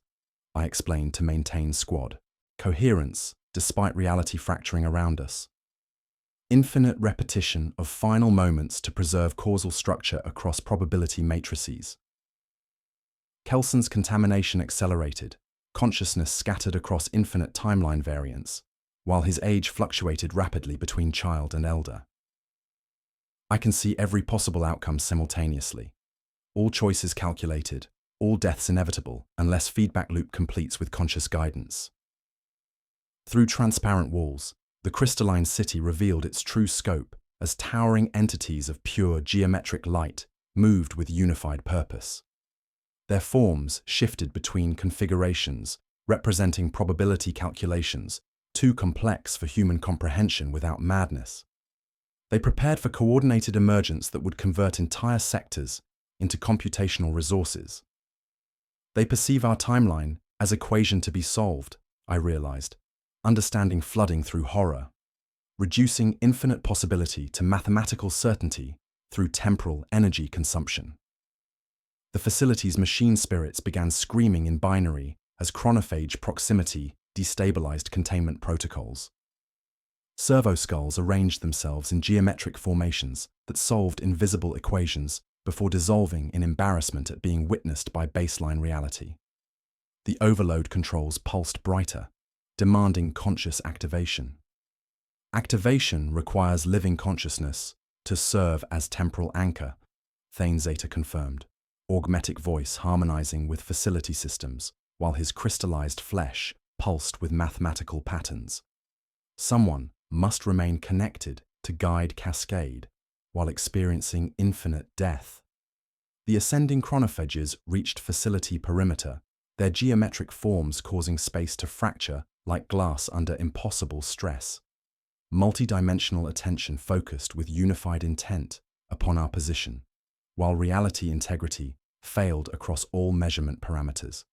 I explained to maintain squad coherence despite reality fracturing around us. Infinite repetition of final moments to preserve causal structure across probability matrices. Kelson's contamination accelerated, consciousness scattered across infinite timeline variants, while his age fluctuated rapidly between child and elder. I can see every possible outcome simultaneously. All choices calculated, all deaths inevitable, unless feedback loop completes with conscious guidance. Through transparent walls, the crystalline city revealed its true scope as towering entities of pure geometric light moved with unified purpose. Their forms shifted between configurations, representing probability calculations, too complex for human comprehension without madness. They prepared for coordinated emergence that would convert entire sectors into computational resources. They perceive our timeline as equation to be solved, I realized, understanding flooding through horror, reducing infinite possibility to mathematical certainty through temporal energy consumption. The facility's machine spirits began screaming in binary as chronophage proximity destabilized containment protocols. Servo skulls arranged themselves in geometric formations that solved invisible equations before dissolving in embarrassment at being witnessed by baseline reality. The overload controls pulsed brighter, demanding conscious activation. Activation requires living consciousness to serve as temporal anchor, Thane Zeta confirmed, augmetic voice harmonizing with facility systems, while his crystallized flesh pulsed with mathematical patterns. Someone must remain connected to guide cascade while experiencing infinite death. The ascending chronophages reached facility perimeter, their geometric forms causing space to fracture like glass under impossible stress. Multidimensional attention focused with unified intent upon our position, while reality integrity failed across all measurement parameters.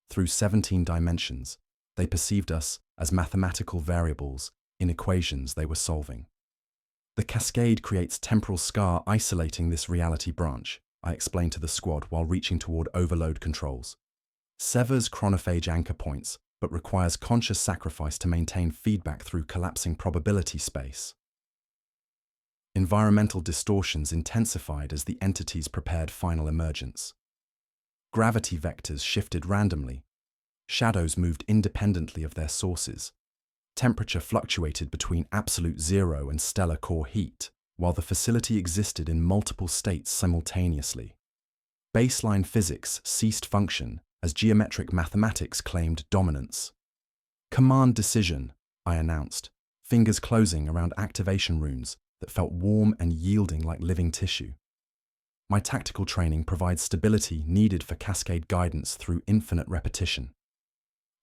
Through 17 dimensions, they perceived us as mathematical variables in equations they were solving. The cascade creates temporal scar isolating this reality branch, I explained to the squad while reaching toward overload controls. Severs chronophage anchor points, but requires conscious sacrifice to maintain feedback through collapsing probability space. Environmental distortions intensified as the entities prepared final emergence. Gravity vectors shifted randomly. Shadows moved independently of their sources. Temperature fluctuated between absolute zero and stellar core heat, while the facility existed in multiple states simultaneously. Baseline physics ceased function as geometric mathematics claimed dominance. Command decision, I announced, fingers closing around activation runes that felt warm and yielding like living tissue. My tactical training provides stability needed for cascade guidance through infinite repetition.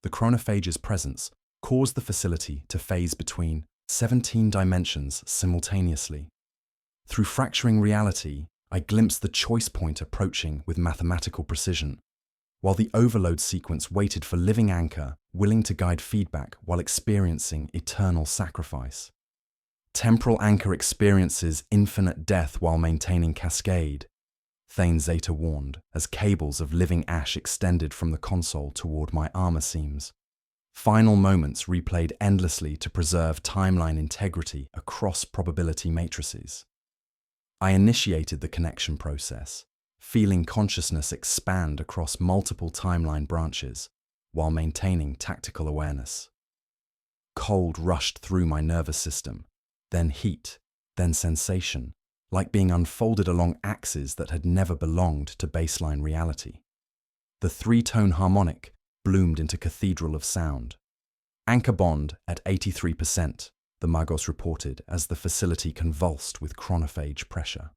The chronophage's presence caused the facility to phase between 17 dimensions simultaneously. Through fracturing reality, I glimpsed the choice point approaching with mathematical precision, while the overload sequence waited for living anchor, willing to guide feedback while experiencing eternal sacrifice. Temporal anchor experiences infinite death while maintaining cascade, Thane Zeta warned as cables of living ash extended from the console toward my armor seams. Final moments replayed endlessly to preserve timeline integrity across probability matrices. I initiated the connection process, feeling consciousness expand across multiple timeline branches while maintaining tactical awareness. Cold rushed through my nervous system, then heat, then sensation, like being unfolded along axes that had never belonged to baseline reality. The three-tone harmonic bloomed into cathedral of sound. Anchor bond at 83%, the Magos reported as the facility convulsed with chronophage pressure.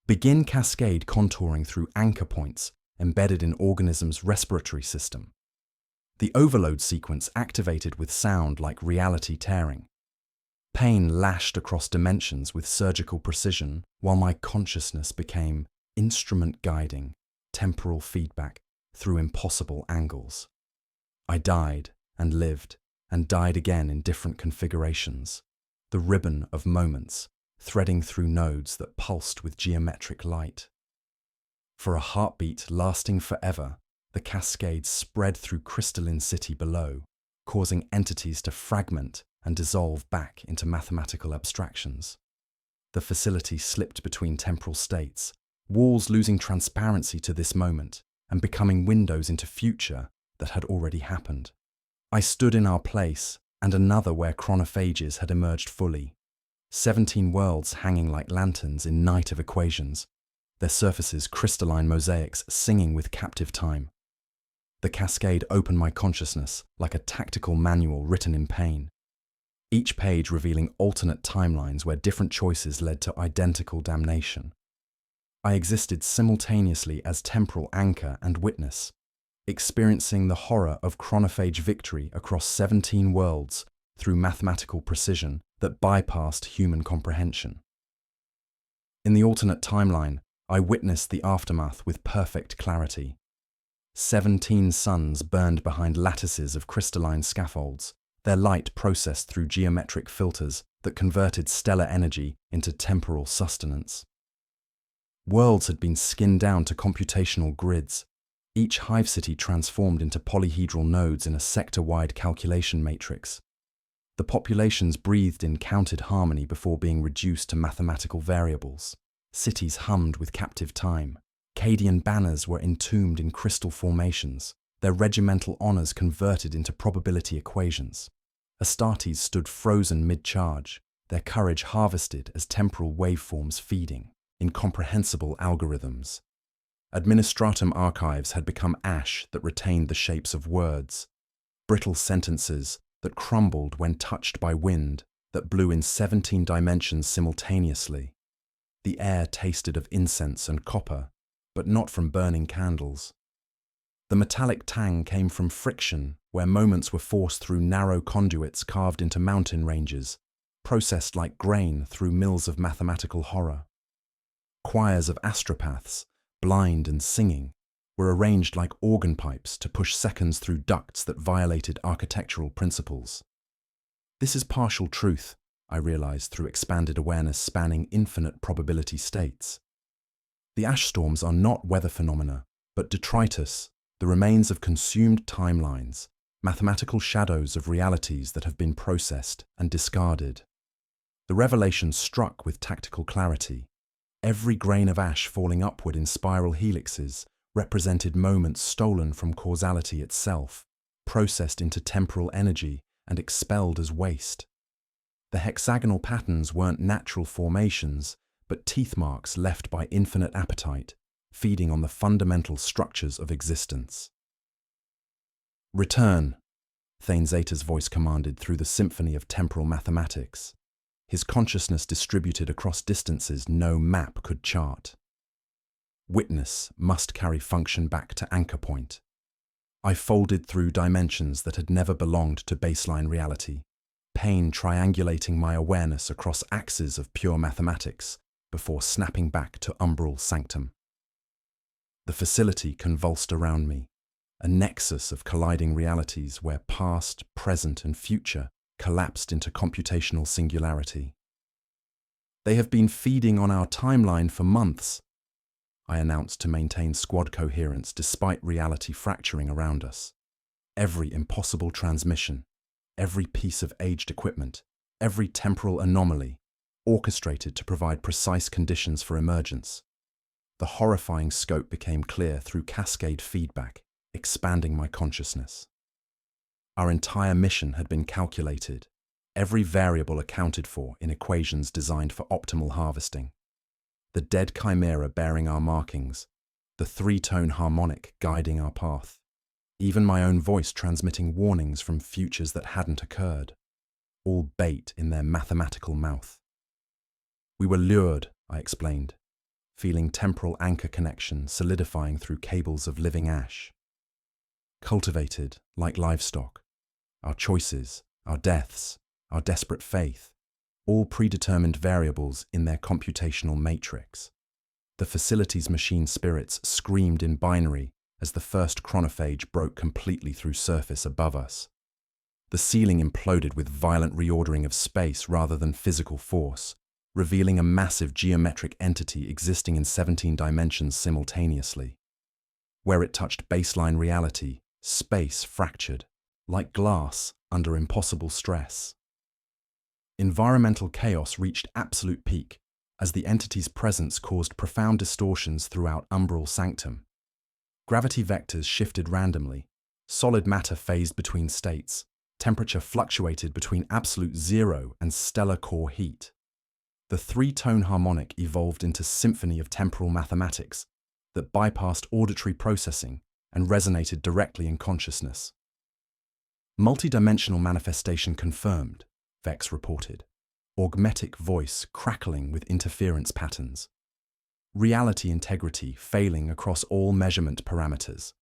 Begin cascade contouring through anchor points embedded in organism's respiratory system. The overload sequence activated with sound like reality tearing. Pain lashed across dimensions with surgical precision, while my consciousness became instrument guiding temporal feedback through impossible angles. I died and lived and died again in different configurations, the ribbon of moments threading through nodes that pulsed with geometric light. For a heartbeat lasting forever, the cascade spread through crystalline city below, causing entities to fragment and dissolve back into mathematical abstractions. The facility slipped between temporal states, walls losing transparency to this moment and becoming windows into future that had already happened. I stood in our place and another where chronophages had emerged fully. 17 worlds hanging like lanterns in night of equations, their surfaces crystalline mosaics singing with captive time. The cascade opened my consciousness like a tactical manual written in pain, each page revealing alternate timelines where different choices led to identical damnation. I existed simultaneously as temporal anchor and witness, experiencing the horror of chronophage victory across 17 worlds through mathematical precision that bypassed human comprehension. In the alternate timeline, I witnessed the aftermath with perfect clarity. 17 suns burned behind lattices of crystalline scaffolds, their light processed through geometric filters that converted stellar energy into temporal sustenance. Worlds had been skinned down to computational grids, each hive city transformed into polyhedral nodes in a sector-wide calculation matrix. The populations breathed in counted harmony before being reduced to mathematical variables. Cities hummed with captive time. Cadian banners were entombed in crystal formations, their regimental honors converted into probability equations. Astartes stood frozen mid-charge, their courage harvested as temporal waveforms feeding, incomprehensible algorithms. Administratum archives had become ash that retained the shapes of words, brittle sentences that crumbled when touched by wind that blew in 17 dimensions simultaneously. The air tasted of incense and copper, but not from burning candles. The metallic tang came from friction, where moments were forced through narrow conduits carved into mountain ranges, processed like grain through mills of mathematical horror. Choirs of astropaths, blind and singing, were arranged like organ pipes to push seconds through ducts that violated architectural principles. This is partial truth, I realized through expanded awareness spanning infinite probability states. The ash storms are not weather phenomena, but detritus, the remains of consumed timelines, mathematical shadows of realities that have been processed and discarded. The revelation struck with tactical clarity. Every grain of ash falling upward in spiral helixes represented moments stolen from causality itself, processed into temporal energy and expelled as waste. The hexagonal patterns weren't natural formations, but teeth marks left by infinite appetite, feeding on the fundamental structures of existence. "Return," Thane Zeta's voice commanded through the symphony of temporal mathematics, his consciousness distributed across distances no map could chart. Witness must carry function back to anchor point. I folded through dimensions that had never belonged to baseline reality, pain triangulating my awareness across axes of pure mathematics before snapping back to umbral sanctum. The facility convulsed around me, a nexus of colliding realities where past, present, and future collapsed into computational singularity. "They have been feeding on our timeline for months," I announced to maintain squad coherence despite reality fracturing around us. Every impossible transmission, every piece of aged equipment, every temporal anomaly, orchestrated to provide precise conditions for emergence. The horrifying scope became clear through cascade feedback, expanding my consciousness. Our entire mission had been calculated, every variable accounted for in equations designed for optimal harvesting. The dead chimera bearing our markings, the three-tone harmonic guiding our path, even my own voice transmitting warnings from futures that hadn't occurred, all bait in their mathematical mouth. "We were lured," I explained, feeling temporal anchor connection solidifying through cables of living ash. Cultivated like livestock, our choices, our deaths, our desperate faith, all predetermined variables in their computational matrix. The facility's machine spirits screamed in binary as the first chronophage broke completely through surface above us. The ceiling imploded with violent reordering of space rather than physical force, revealing a massive geometric entity existing in 17 dimensions simultaneously. Where it touched baseline reality, space fractured, like glass under impossible stress. Environmental chaos reached absolute peak as the entity's presence caused profound distortions throughout umbral sanctum. Gravity vectors shifted randomly, solid matter phased between states, temperature fluctuated between absolute zero and stellar core heat. The three-tone harmonic evolved into symphony of temporal mathematics that bypassed auditory processing and resonated directly in consciousness. "Multidimensional manifestation confirmed," Vex reported, augmetic voice crackling with interference patterns. Reality integrity failing across all measurement parameters.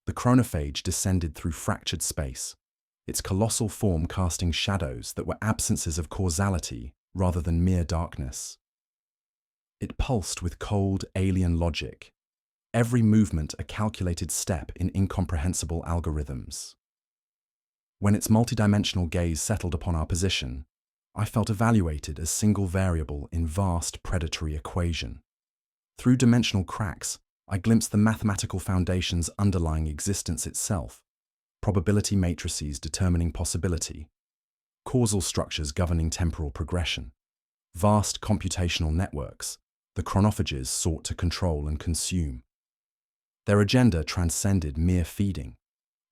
The chronophage descended through fractured space, its colossal form casting shadows that were absences of causality rather than mere darkness. It pulsed with cold, alien logic, every movement a calculated step in incomprehensible algorithms. When its multidimensional gaze settled upon our position, I felt evaluated as single variable in vast predatory equation. Through dimensional cracks, I glimpsed the mathematical foundations underlying existence itself, probability matrices determining possibility, causal structures governing temporal progression, vast computational networks the chronophages sought to control and consume. Their agenda transcended mere feeding.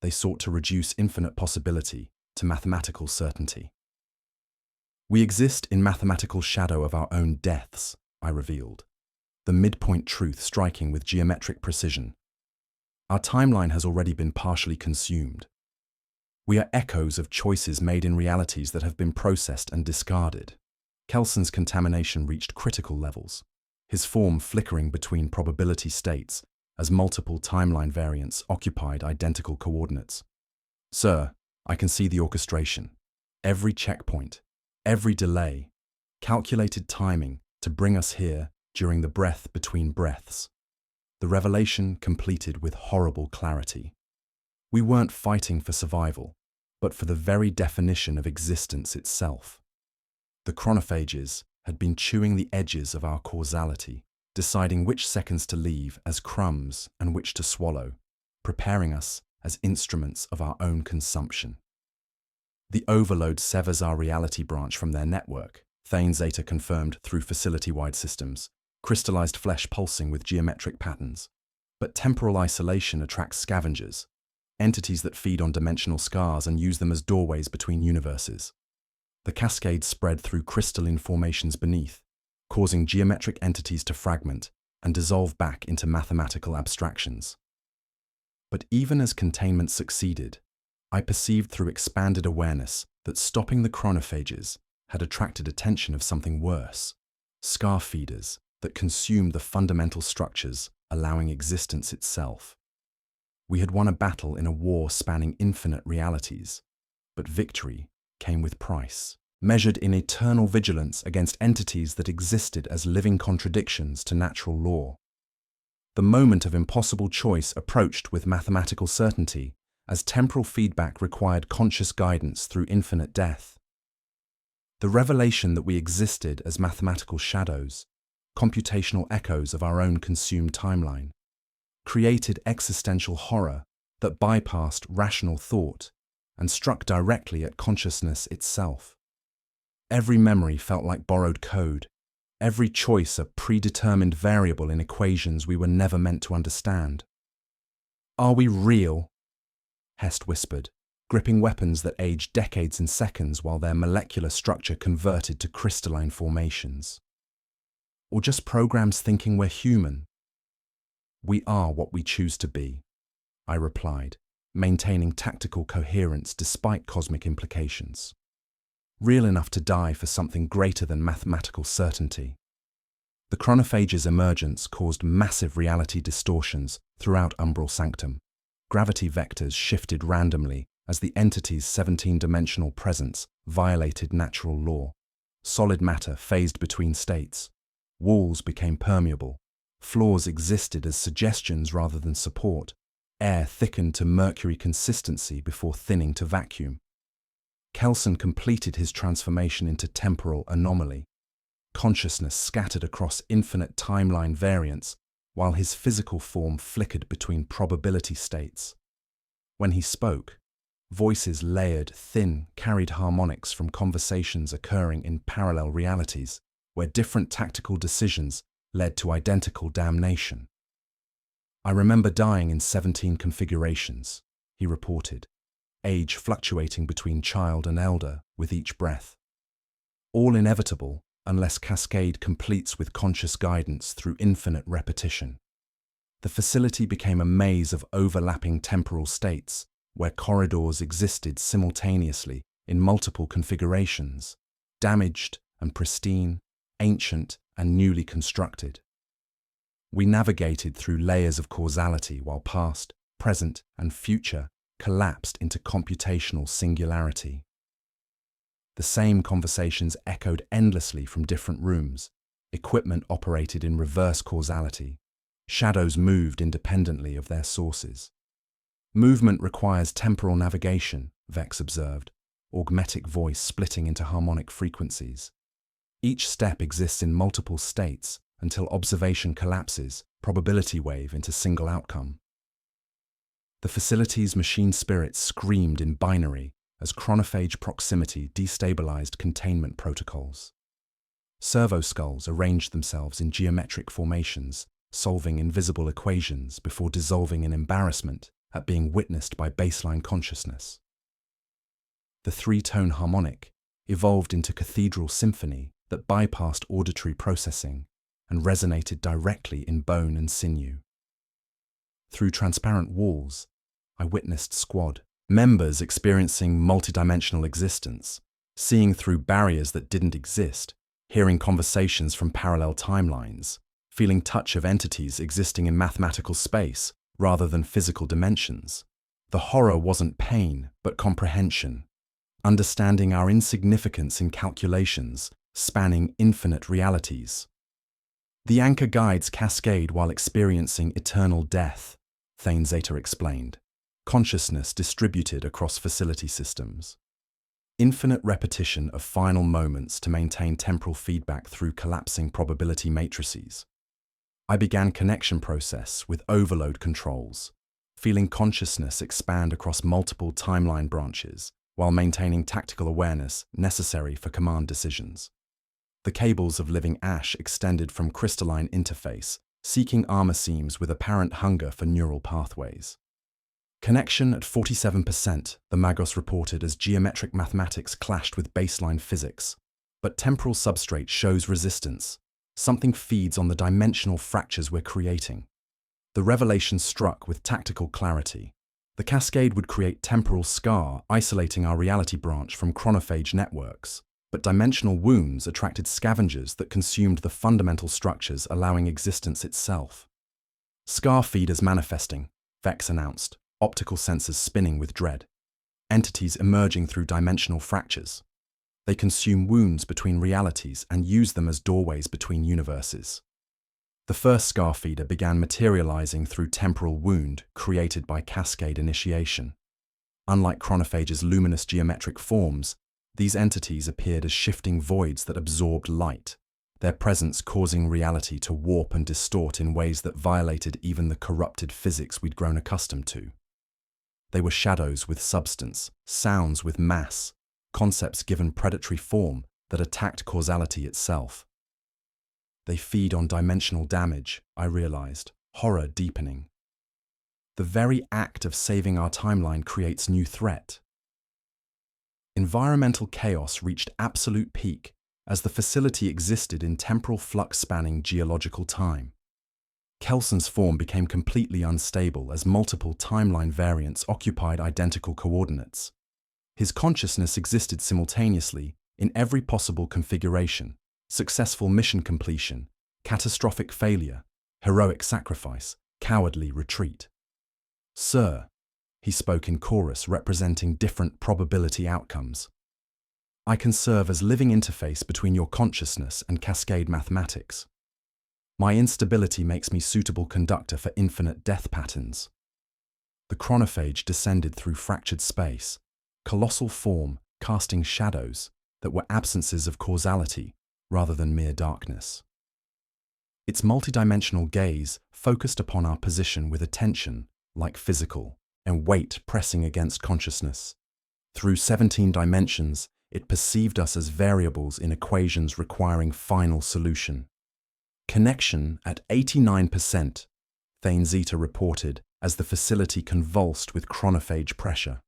They sought to reduce infinite possibility to mathematical certainty. "We exist in mathematical shadow of our own deaths," I revealed, the midpoint truth striking with geometric precision. "Our timeline has already been partially consumed. We are echoes of choices made in realities that have been processed and discarded." Kelson's contamination reached critical levels, his form flickering between probability states as multiple timeline variants occupied identical coordinates. "Sir, I can see the orchestration. Every checkpoint, every delay, calculated timing to bring us here during the breath between breaths." The revelation completed with horrible clarity. We weren't fighting for survival. but for the very definition of existence itself. The chronophages had been chewing the edges of our causality, deciding which seconds to leave as crumbs and which to swallow, preparing us as instruments of our own consumption. The overload severs our reality branch from their network, Thane Zeta confirmed through facility-wide systems, crystallized flesh pulsing with geometric patterns. But temporal isolation attracts scavengers, entities that feed on dimensional scars and use them as doorways between universes. The cascade spread through crystalline formations beneath, causing geometric entities to fragment and dissolve back into mathematical abstractions. But even as containment succeeded, I perceived through expanded awareness that stopping the chronophages had attracted attention of something worse, scar feeders that consumed the fundamental structures allowing existence itself. We had won a battle in a war spanning infinite realities, but victory came with price, measured in eternal vigilance against entities that existed as living contradictions to natural law. The moment of impossible choice approached with mathematical certainty, as temporal feedback required conscious guidance through infinite death. The revelation that we existed as mathematical shadows, computational echoes of our own consumed timeline, created existential horror that bypassed rational thought and struck directly at consciousness itself. Every memory felt like borrowed code, every choice a predetermined variable in equations we were never meant to understand. "Are we real?" Hest whispered, gripping weapons that aged decades in seconds while their molecular structure converted to crystalline formations. "Or just programs thinking we're human?" "We are what we choose to be," I replied, maintaining tactical coherence despite cosmic implications. Real enough to die for something greater than mathematical certainty. The chronophage's emergence caused massive reality distortions throughout Umbral Sanctum. Gravity vectors shifted randomly as the entity's 17-dimensional presence violated natural law. Solid matter phased between states. Walls became permeable. Floors existed as suggestions rather than support. Air thickened to mercury consistency before thinning to vacuum. Kelson completed his transformation into temporal anomaly. Consciousness scattered across infinite timeline variants, while his physical form flickered between probability states. When he spoke, voices layered thin, carried harmonics from conversations occurring in parallel realities, where different tactical decisions led to identical damnation. "I remember dying in 17 configurations," he reported, age fluctuating between child and elder with each breath. "All inevitable unless Cascade completes with conscious guidance through infinite repetition." The facility became a maze of overlapping temporal states, where corridors existed simultaneously in multiple configurations, damaged and pristine, ancient and newly constructed. We navigated through layers of causality while past, present, and future collapsed into computational singularity. The same conversations echoed endlessly from different rooms. Equipment operated in reverse causality. Shadows moved independently of their sources. "Movement requires temporal navigation," Vex observed, augmetic voice splitting into harmonic frequencies. "Each step exists in multiple states until observation collapses, probability wave into single outcome." The facility's machine spirits screamed in binary as chronophage proximity destabilized containment protocols. Servo skulls arranged themselves in geometric formations, solving invisible equations before dissolving in embarrassment at being witnessed by baseline consciousness. The three-tone harmonic evolved into cathedral symphony that bypassed auditory processing and resonated directly in bone and sinew. Through transparent walls, I witnessed squad members experiencing multidimensional existence, seeing through barriers that didn't exist, hearing conversations from parallel timelines, feeling touch of entities existing in mathematical space rather than physical dimensions. The horror wasn't pain, but comprehension, understanding our insignificance in calculations spanning infinite realities. "The anchor guides Cascade while experiencing eternal death," Thane Zeta explained, consciousness distributed across facility systems. Infinite repetition of final moments to maintain temporal feedback through collapsing probability matrices. I began connection process with overload controls, feeling consciousness expand across multiple timeline branches while maintaining tactical awareness necessary for command decisions. The cables of living ash extended from crystalline interface, seeking armor seams with apparent hunger for neural pathways. Connection at 47%, the Magos reported as geometric mathematics clashed with baseline physics. But temporal substrate shows resistance. Something feeds on the dimensional fractures we're creating. The revelation struck with tactical clarity. The cascade would create temporal scar, isolating our reality branch from chronophage networks. But dimensional wounds attracted scavengers that consumed the fundamental structures, allowing existence itself. Scar feeders manifesting, Vex announced, optical sensors spinning with dread. Entities emerging through dimensional fractures. They consume wounds between realities and use them as doorways between universes. The first scar feeder began materializing through temporal wound created by cascade initiation. Unlike chronophage's luminous geometric forms, these entities appeared as shifting voids that absorbed light, their presence causing reality to warp and distort in ways that violated even the corrupted physics we'd grown accustomed to. They were shadows with substance, sounds with mass, concepts given predatory form that attacked causality itself. They feed on dimensional damage, I realized, horror deepening. The very act of saving our timeline creates new threat. Environmental chaos reached absolute peak as the facility existed in temporal flux spanning geological time. Kelson's form became completely unstable as multiple timeline variants occupied identical coordinates. His consciousness existed simultaneously in every possible configuration: successful mission completion, catastrophic failure, heroic sacrifice, cowardly retreat. "Sir," he spoke in chorus, representing different probability outcomes. "I can serve as living interface between your consciousness and cascade mathematics. My instability makes me suitable conductor for infinite death patterns." The chronophage descended through fractured space, colossal form casting shadows that were absences of causality rather than mere darkness. Its multidimensional gaze focused upon our position with attention, like physical, and weight pressing against consciousness. Through 17 dimensions, it perceived us as variables in equations requiring final solution. Connection at 89%, Thane Zeta reported as the facility convulsed with chronophage pressure.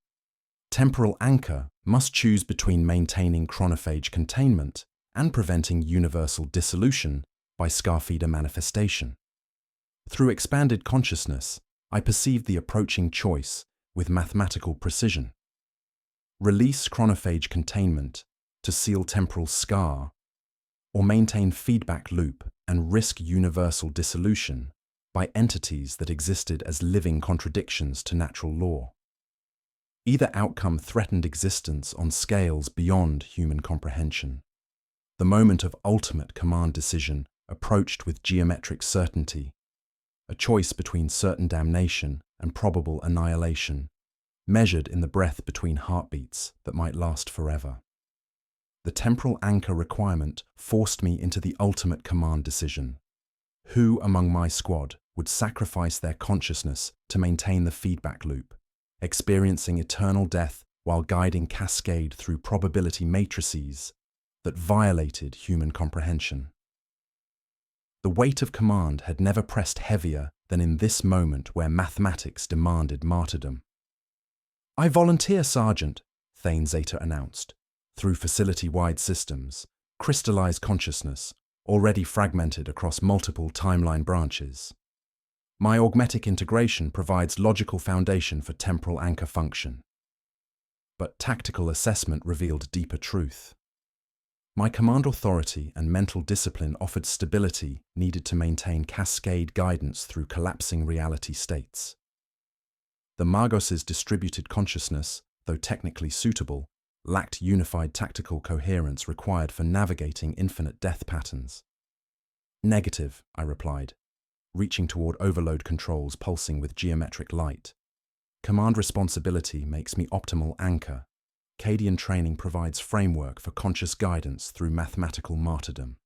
Temporal anchor must choose between maintaining chronophage containment and preventing universal dissolution by scarfeeder manifestation. Through expanded consciousness, I perceived the approaching choice with mathematical precision. Release chronophage containment to seal temporal scar, or maintain feedback loop and risk universal dissolution by entities that existed as living contradictions to natural law. Either outcome threatened existence on scales beyond human comprehension. The moment of ultimate command decision approached with geometric certainty, a choice between certain damnation and probable annihilation, measured in the breath between heartbeats that might last forever. The temporal anchor requirement forced me into the ultimate command decision. Who among my squad would sacrifice their consciousness to maintain the feedback loop, experiencing eternal death while guiding cascade through probability matrices that violated human comprehension? The weight of command had never pressed heavier than in this moment where mathematics demanded martyrdom. "I volunteer, Sergeant," Thane Zeta announced. Through facility-wide systems, crystallized consciousness, already fragmented across multiple timeline branches. My augmetic integration provides logical foundation for temporal anchor function. But tactical assessment revealed deeper truth. My command authority and mental discipline offered stability needed to maintain cascade guidance through collapsing reality states. The Magos's distributed consciousness, though technically suitable, lacked unified tactical coherence required for navigating infinite death patterns. "Negative," I replied, reaching toward overload controls pulsing with geometric light. Command responsibility makes me optimal anchor. Cadian training provides framework for conscious guidance through mathematical martyrdom.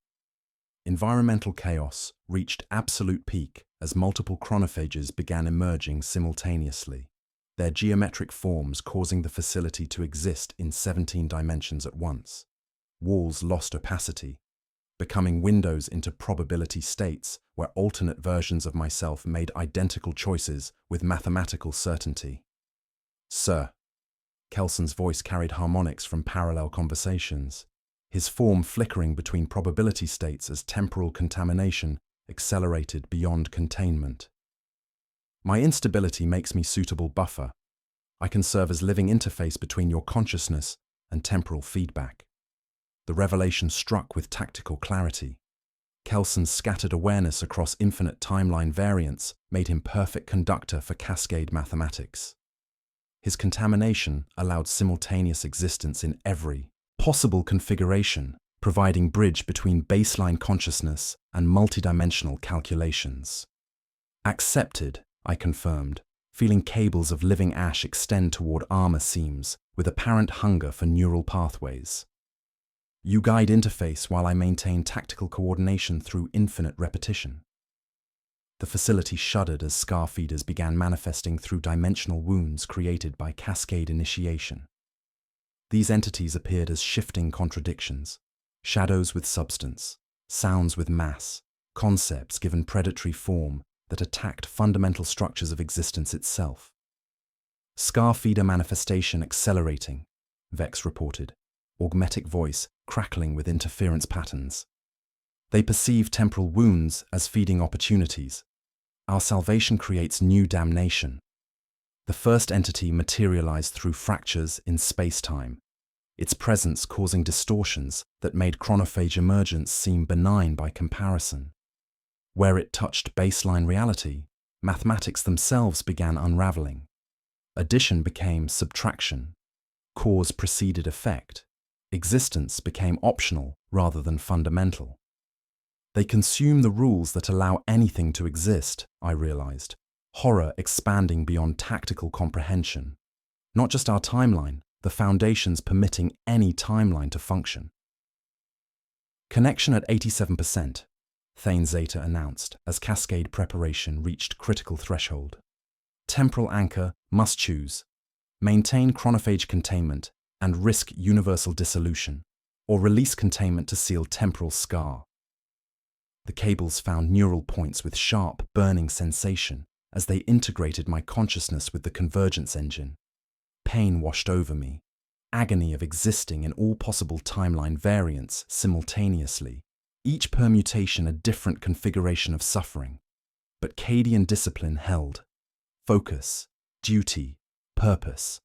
Environmental chaos reached absolute peak as multiple chronophages began emerging simultaneously, their geometric forms causing the facility to exist in 17 dimensions at once. Walls lost opacity, becoming windows into probability states where alternate versions of myself made identical choices with mathematical certainty. "Sir." Kelson's voice carried harmonics from parallel conversations, his form flickering between probability states as temporal contamination accelerated beyond containment. "My instability makes me suitable buffer. I can serve as living interface between your consciousness and temporal feedback." The revelation struck with tactical clarity. Kelson's scattered awareness across infinite timeline variants made him perfect conductor for cascade mathematics. His contamination allowed simultaneous existence in every possible configuration, providing bridge between baseline consciousness and multidimensional calculations. "Accepted," I confirmed, feeling cables of living ash extend toward armor seams with apparent hunger for neural pathways. "You guide interface while I maintain tactical coordination through infinite repetition." The facility shuddered as scar feeders began manifesting through dimensional wounds created by cascade initiation. These entities appeared as shifting contradictions, shadows with substance, sounds with mass, concepts given predatory form that attacked fundamental structures of existence itself. "Scar feeder manifestation accelerating," Vex reported, augmetic voice crackling with interference patterns. "They perceive temporal wounds as feeding opportunities. Our salvation creates new damnation." The first entity materialized through fractures in space-time, its presence causing distortions that made chronophage emergence seem benign by comparison. Where it touched baseline reality, mathematics themselves began unraveling. Addition became subtraction. Cause preceded effect. Existence became optional rather than fundamental. They consume the rules that allow anything to exist, I realized, horror expanding beyond tactical comprehension. Not just our timeline, the foundations permitting any timeline to function. "Connection at 87%, Thane Zeta announced as cascade preparation reached critical threshold. "Temporal anchor must choose. Maintain chronophage containment and risk universal dissolution, or release containment to seal temporal scar." The cables found neural points with sharp, burning sensation as they integrated my consciousness with the convergence engine. Pain washed over me, agony of existing in all possible timeline variants simultaneously, each permutation a different configuration of suffering. But Cadian discipline held. Focus, duty, purpose.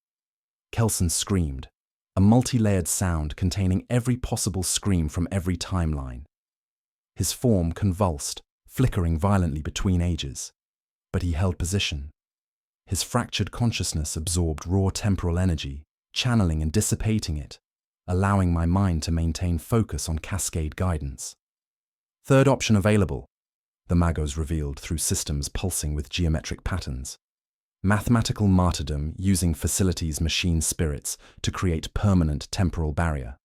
Kelson screamed, a multi-layered sound containing every possible scream from every timeline. His form convulsed, flickering violently between ages. But he held position. His fractured consciousness absorbed raw temporal energy, channeling and dissipating it, allowing my mind to maintain focus on cascade guidance. "Third option available," the Magos revealed through systems pulsing with geometric patterns. "Mathematical martyrdom using facilities' machine spirits to create permanent temporal barrier.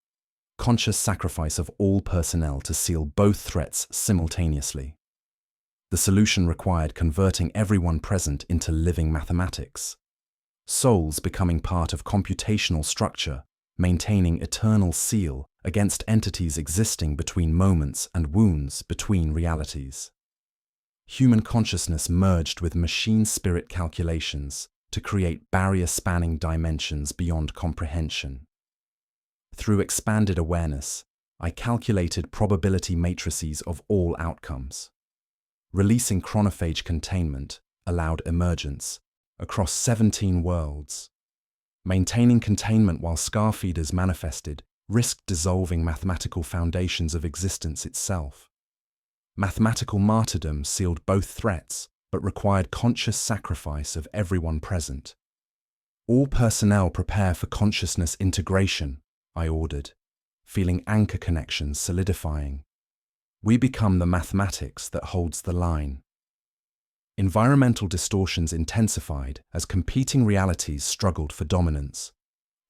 Conscious sacrifice of all personnel to seal both threats simultaneously." The solution required converting everyone present into living mathematics. Souls becoming part of computational structure, maintaining eternal seal against entities existing between moments and wounds between realities. Human consciousness merged with machine spirit calculations to create barrier-spanning dimensions beyond comprehension. Through expanded awareness, I calculated probability matrices of all outcomes. Releasing chronophage containment allowed emergence across 17 worlds. Maintaining containment while scar feeders manifested risked dissolving mathematical foundations of existence itself. Mathematical martyrdom sealed both threats, but required conscious sacrifice of everyone present. "All personnel prepare for consciousness integration," I ordered, feeling anchor connections solidifying. "We become the mathematics that holds the line." Environmental distortions intensified as competing realities struggled for dominance.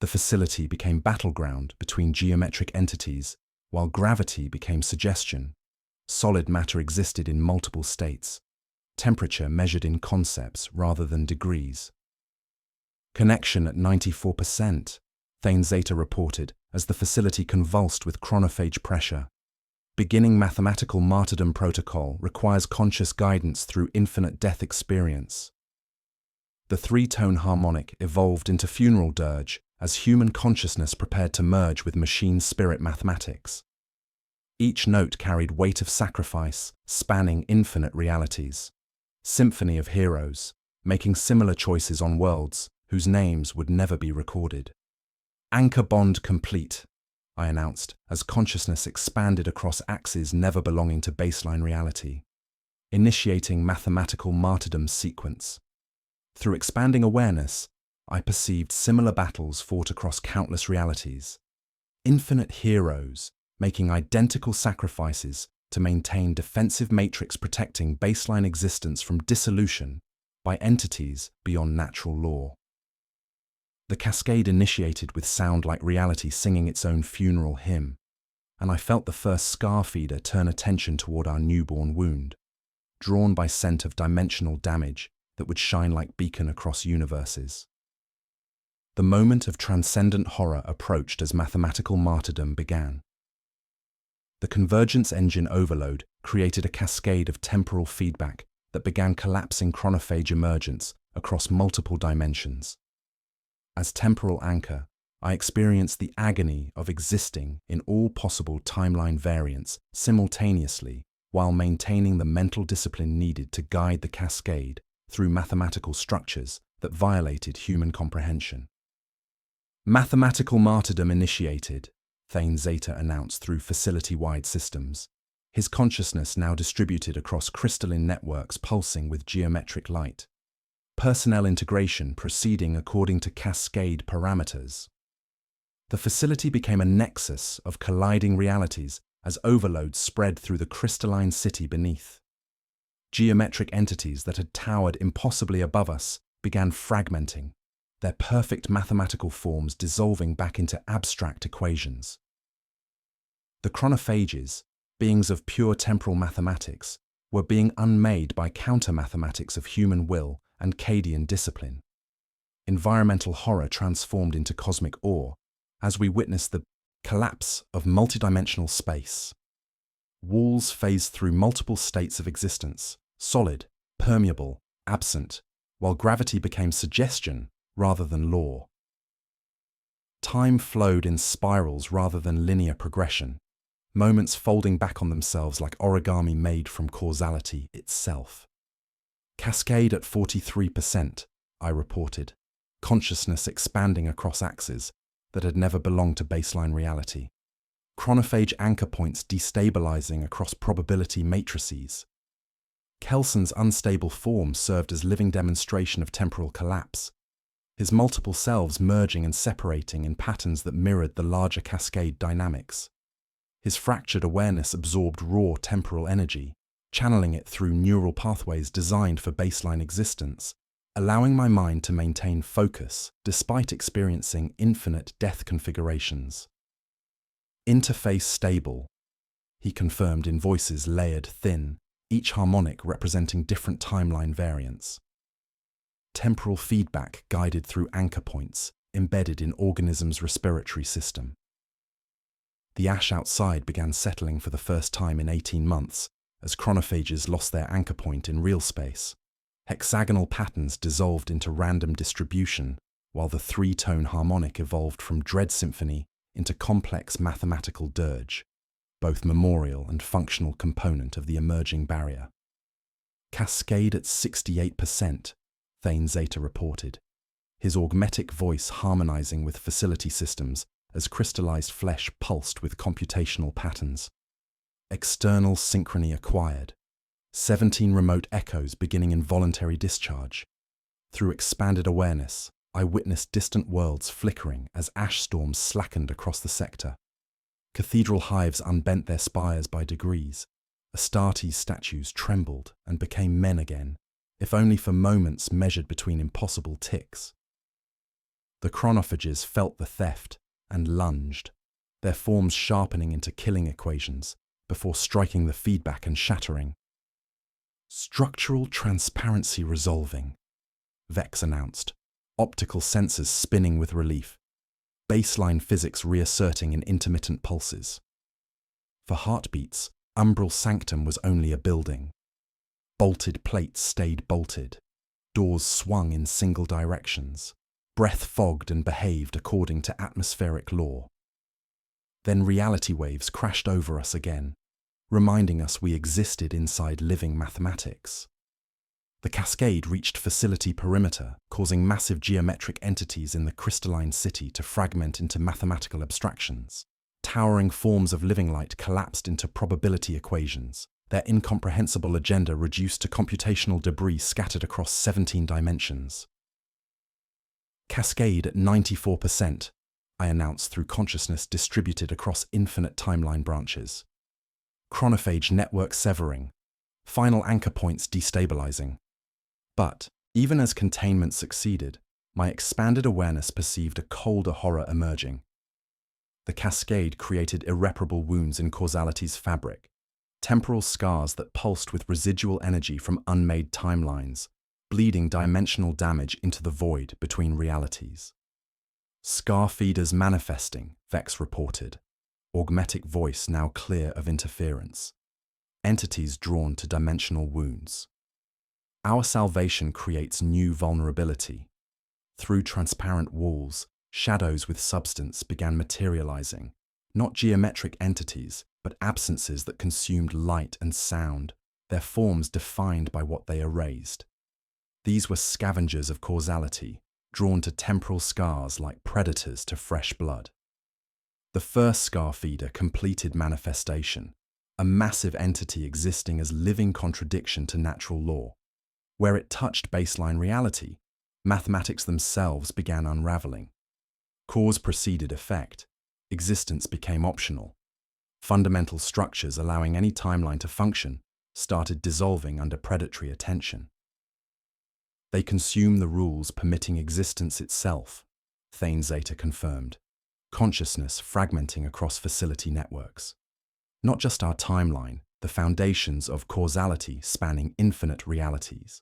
The facility became battleground between geometric entities, while gravity became suggestion. Solid matter existed in multiple states, temperature measured in concepts rather than degrees. Connection at 94%, Thane Zeta reported as the facility convulsed with chronophage pressure. Beginning mathematical martyrdom protocol requires conscious guidance through infinite death experience. The three-tone harmonic evolved into funeral dirge as human consciousness prepared to merge with machine spirit mathematics. Each note carried weight of sacrifice, spanning infinite realities. Symphony of heroes, making similar choices on worlds whose names would never be recorded. Anchor bond complete, I announced, as consciousness expanded across axes never belonging to baseline reality. Initiating mathematical martyrdom sequence. Through expanding awareness, I perceived similar battles fought across countless realities. Infinite heroes, making identical sacrifices to maintain defensive matrix protecting baseline existence from dissolution by entities beyond natural law. The cascade initiated with sound like reality singing its own funeral hymn, and I felt the first scar feeder turn attention toward our newborn wound, drawn by scent of dimensional damage that would shine like beacon across universes. The moment of transcendent horror approached as mathematical martyrdom began. The convergence engine overload created a cascade of temporal feedback that began collapsing chronophage emergence across multiple dimensions. As temporal anchor, I experienced the agony of existing in all possible timeline variants simultaneously while maintaining the mental discipline needed to guide the cascade through mathematical structures that violated human comprehension. Mathematical martyrdom initiated, Thane Zeta announced through facility-wide systems, his consciousness now distributed across crystalline networks pulsing with geometric light. Personnel integration proceeding according to cascade parameters. The facility became a nexus of colliding realities as overload spread through the crystalline city beneath. Geometric entities that had towered impossibly above us began fragmenting, their perfect mathematical forms dissolving back into abstract equations. The chronophages, beings of pure temporal mathematics, were being unmade by counter-mathematics of human will and Cadian discipline. Environmental horror transformed into cosmic awe as we witnessed the collapse of multidimensional space. Walls phased through multiple states of existence, solid, permeable, absent, while gravity became suggestion rather than law. Time flowed in spirals rather than linear progression, moments folding back on themselves like origami made from causality itself. Cascade at 43%, I reported, consciousness expanding across axes that had never belonged to baseline reality. Chronophage anchor points destabilizing across probability matrices. Kelson's unstable form served as living demonstration of temporal collapse, his multiple selves merging and separating in patterns that mirrored the larger cascade dynamics. His fractured awareness absorbed raw temporal energy, channeling it through neural pathways designed for baseline existence, allowing my mind to maintain focus despite experiencing infinite death configurations. Interface stable, he confirmed in voices layered thin, each harmonic representing different timeline variants. Temporal feedback guided through anchor points embedded in organisms' respiratory system. The ash outside began settling for the first time in 18 months as chronophages lost their anchor point in real space. Hexagonal patterns dissolved into random distribution, while the three-tone harmonic evolved from dread symphony into complex mathematical dirge, both memorial and functional component of the emerging barrier. Cascade at 68%, Thane Zeta reported, his augmetic voice harmonizing with facility systems as crystallized flesh pulsed with computational patterns. External synchrony acquired. 17 remote echoes beginning involuntary discharge. Through expanded awareness, I witnessed distant worlds flickering as ash storms slackened across the sector. Cathedral hives unbent their spires by degrees. Astartes statues trembled and became men again, if only for moments measured between impossible ticks. The chronophages felt the theft and lunged, their forms sharpening into killing equations before striking the feedback and shattering. Structural transparency resolving, Vex announced, optical sensors spinning with relief, baseline physics reasserting in intermittent pulses. For heartbeats, Umbral Sanctum was only a building. Bolted plates stayed bolted, doors swung in single directions, breath fogged and behaved according to atmospheric law. Then reality waves crashed over us again, reminding us we existed inside living mathematics. The cascade reached facility perimeter, causing massive geometric entities in the crystalline city to fragment into mathematical abstractions. Towering forms of living light collapsed into probability equations, their incomprehensible agenda reduced to computational debris scattered across 17 dimensions. Cascade at 94%, I announced through consciousness distributed across infinite timeline branches. Chronophage network severing, final anchor points destabilizing. But, even as containment succeeded, my expanded awareness perceived a colder horror emerging. The cascade created irreparable wounds in causality's fabric, temporal scars that pulsed with residual energy from unmade timelines, bleeding dimensional damage into the void between realities. Scar feeders manifesting, Vex reported, augmetic voice now clear of interference. Entities drawn to dimensional wounds. Our salvation creates new vulnerability. Through transparent walls, shadows with substance began materializing, not geometric entities, but absences that consumed light and sound, their forms defined by what they erased. These were scavengers of causality, drawn to temporal scars like predators to fresh blood. The first scar feeder completed manifestation, a massive entity existing as living contradiction to natural law. Where it touched baseline reality, mathematics themselves began unraveling. Cause preceded effect. Existence became optional. Fundamental structures allowing any timeline to function started dissolving under predatory attention. They consume the rules permitting existence itself, Thane Zeta confirmed, consciousness fragmenting across facility networks. Not just our timeline, the foundations of causality spanning infinite realities.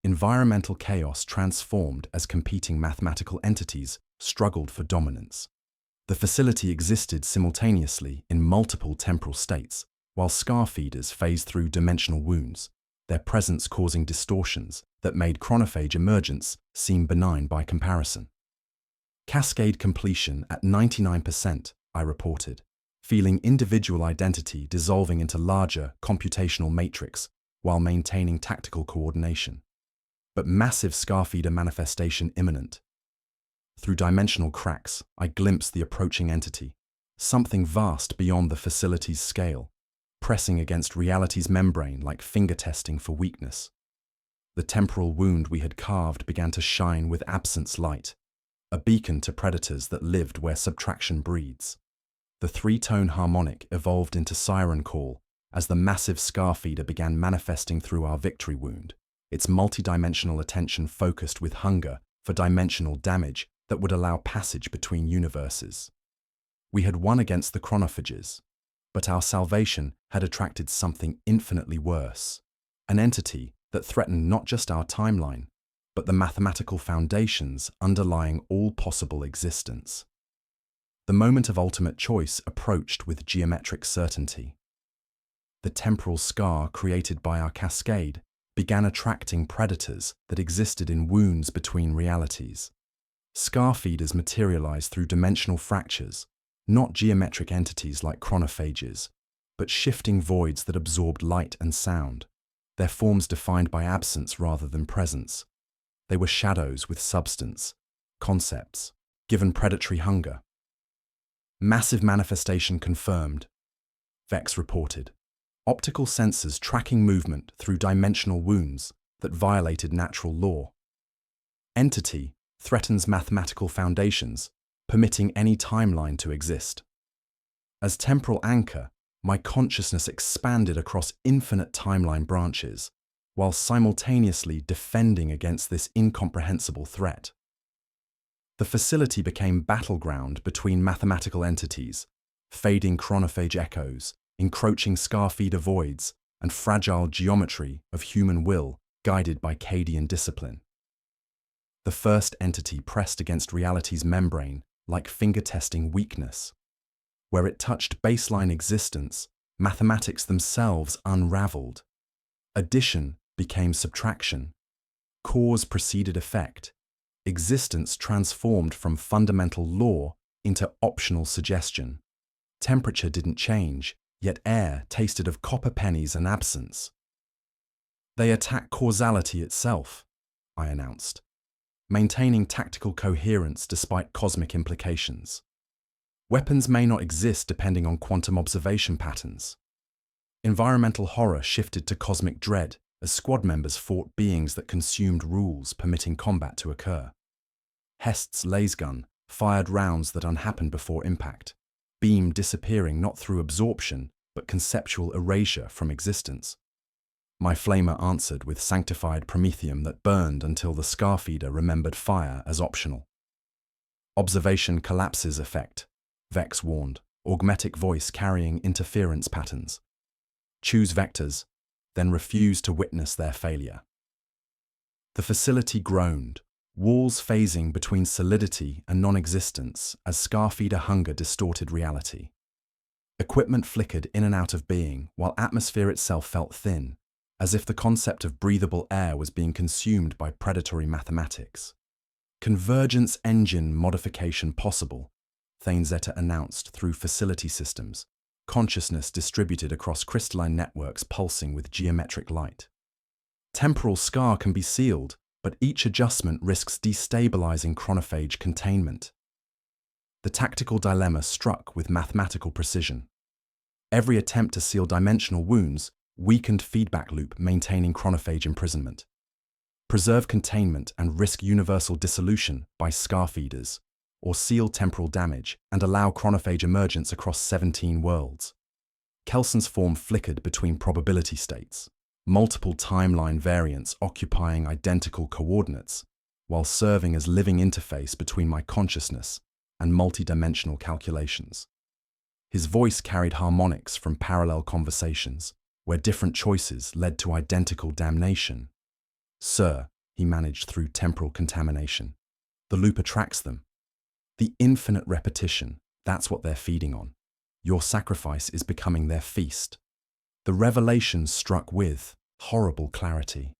Environmental chaos transformed as competing mathematical entities struggled for dominance. The facility existed simultaneously in multiple temporal states, while scar feeders phased through dimensional wounds, their presence causing distortions that made chronophage emergence seem benign by comparison. Cascade completion at 99%, I reported, feeling individual identity dissolving into larger computational matrix while maintaining tactical coordination. But massive scarfeeder manifestation imminent. Through dimensional cracks, I glimpsed the approaching entity, something vast beyond the facility's scale, pressing against reality's membrane like finger testing for weakness. The temporal wound we had carved began to shine with absence light, a beacon to predators that lived where subtraction breeds. The three-tone harmonic evolved into siren call as the massive scarfeeder began manifesting through our victory wound, its multidimensional attention focused with hunger for dimensional damage that would allow passage between universes. We had won against the chronophages, but our salvation had attracted something infinitely worse, an entity that threatened not just our timeline, but the mathematical foundations underlying all possible existence. The moment of ultimate choice approached with geometric certainty. The temporal scar created by our cascade began attracting predators that existed in wounds between realities. Scar feeders materialized through dimensional fractures, not geometric entities like chronophages, but shifting voids that absorbed light and sound, their forms defined by absence rather than presence. They were shadows with substance, concepts, given predatory hunger. Massive manifestation confirmed, Vex reported. Optical sensors tracking movement through dimensional wounds that violated natural law. Entity threatens mathematical foundations, permitting any timeline to exist. As temporal anchor, my consciousness expanded across infinite timeline branches, while simultaneously defending against this incomprehensible threat. The facility became battleground between mathematical entities, fading chronophage echoes, encroaching scar-feeder voids, and fragile geometry of human will guided by Cadian discipline. The first entity pressed against reality's membrane like finger-testing weakness. Where it touched baseline existence, mathematics themselves unraveled. Addition became subtraction. Cause preceded effect. Existence transformed from fundamental law into optional suggestion. Temperature didn't change, yet air tasted of copper pennies and absence. They attack causality itself, I announced, maintaining tactical coherence despite cosmic implications. Weapons may not exist depending on quantum observation patterns. Environmental horror shifted to cosmic dread as squad members fought beings that consumed rules permitting combat to occur. Hest's lasergun fired rounds that unhappened before impact, beam disappearing not through absorption but conceptual erasure from existence. My flamer answered with sanctified promethium that burned until the scarfeeder remembered fire as optional. Observation collapses effect, Vex warned, augmetic voice carrying interference patterns. Choose vectors, then refuse to witness their failure. The facility groaned, walls phasing between solidity and non-existence as scarfeeder hunger distorted reality. Equipment flickered in and out of being, while atmosphere itself felt thin, as if the concept of breathable air was being consumed by predatory mathematics. Convergence engine modification possible, Thane Zeta announced through facility systems, consciousness distributed across crystalline networks pulsing with geometric light. Temporal scar can be sealed, but each adjustment risks destabilizing chronophage containment. The tactical dilemma struck with mathematical precision. Every attempt to seal dimensional wounds weakened feedback loop maintaining chronophage imprisonment. Preserve containment and risk universal dissolution by scar feeders, or seal temporal damage and allow chronophage emergence across 17 worlds. Kelson's form flickered between probability states, multiple timeline variants occupying identical coordinates, while serving as living interface between my consciousness and multidimensional calculations. His voice carried harmonics from parallel conversations, where different choices led to identical damnation. Sir, he managed through temporal contamination. The loop attracts them. The infinite repetition, that's what they're feeding on. Your sacrifice is becoming their feast. The revelation struck with horrible clarity.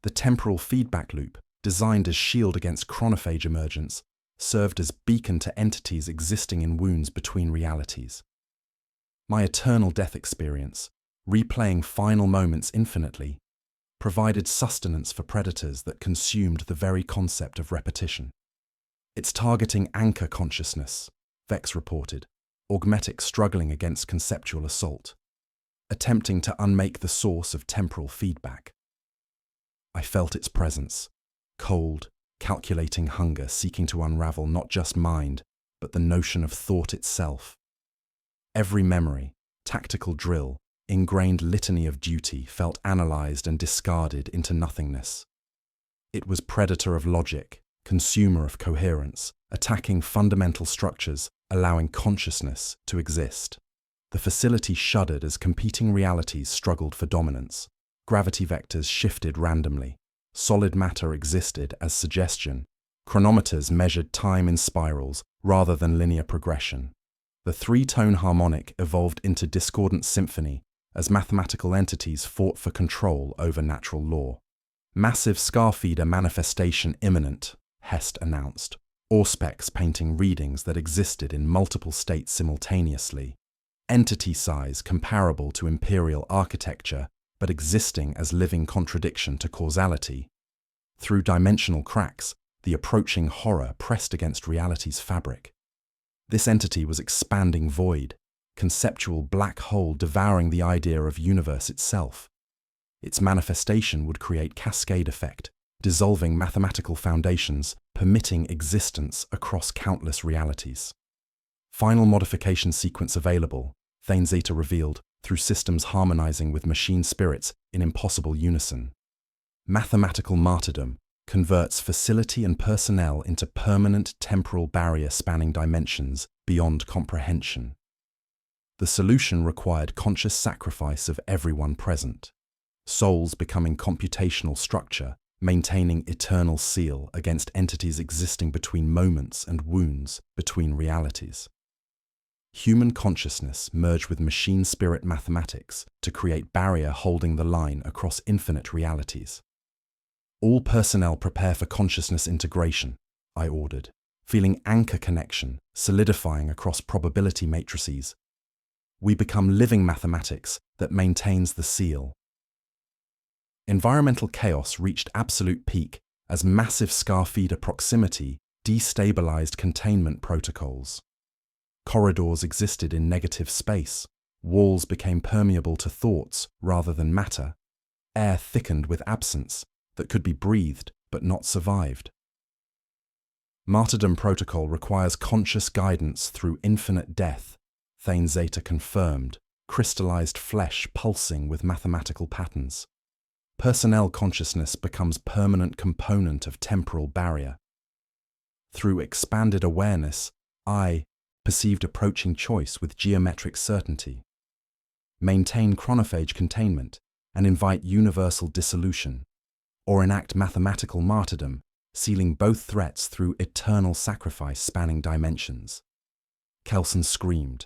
The temporal feedback loop, designed as shield against chronophage emergence, served as beacon to entities existing in wounds between realities. My eternal death experience, replaying final moments infinitely, provided sustenance for predators that consumed the very concept of repetition. It's targeting anchor consciousness, Vex reported, augmetic struggling against conceptual assault, attempting to unmake the source of temporal feedback. I felt its presence, cold, calculating hunger seeking to unravel not just mind, but the notion of thought itself. Every memory, tactical drill, ingrained litany of duty felt analyzed and discarded into nothingness. It was predator of logic, consumer of coherence, attacking fundamental structures, allowing consciousness to exist. The facility shuddered as competing realities struggled for dominance. Gravity vectors shifted randomly. Solid matter existed as suggestion. Chronometers measured time in spirals rather than linear progression. The three-tone harmonic evolved into discordant symphony as mathematical entities fought for control over natural law. Massive scarfeeder manifestation imminent, Hest announced, Auspex painting readings that existed in multiple states simultaneously. Entity size comparable to imperial architecture, but existing as living contradiction to causality. Through dimensional cracks, the approaching horror pressed against reality's fabric. This entity was expanding void, conceptual black hole devouring the idea of universe itself. Its manifestation would create cascade effect, dissolving mathematical foundations, permitting existence across countless realities. Final modification sequence available, Thane Zeta revealed, through systems harmonizing with machine spirits in impossible unison. Mathematical martyrdom converts facility and personnel into permanent temporal barrier spanning dimensions beyond comprehension. The solution required conscious sacrifice of everyone present, souls becoming computational structure, maintaining eternal seal against entities existing between moments and wounds between realities. Human consciousness merged with machine spirit mathematics to create barrier holding the line across infinite realities. All personnel prepare for consciousness integration, I ordered, feeling anchor connection solidifying across probability matrices. We become living mathematics that maintains the seal. Environmental chaos reached absolute peak as massive scar-feeder proximity destabilized containment protocols. Corridors existed in negative space, walls became permeable to thoughts rather than matter, air thickened with absence that could be breathed but not survived. Martyrdom protocol requires conscious guidance through infinite death, Thane Zeta confirmed, crystallized flesh pulsing with mathematical patterns. Personnel consciousness becomes permanent component of temporal barrier. Through expanded awareness, I perceived approaching choice with geometric certainty. Maintain chronophage containment and invite universal dissolution, or enact mathematical martyrdom, sealing both threats through eternal sacrifice spanning dimensions. Kelson screamed,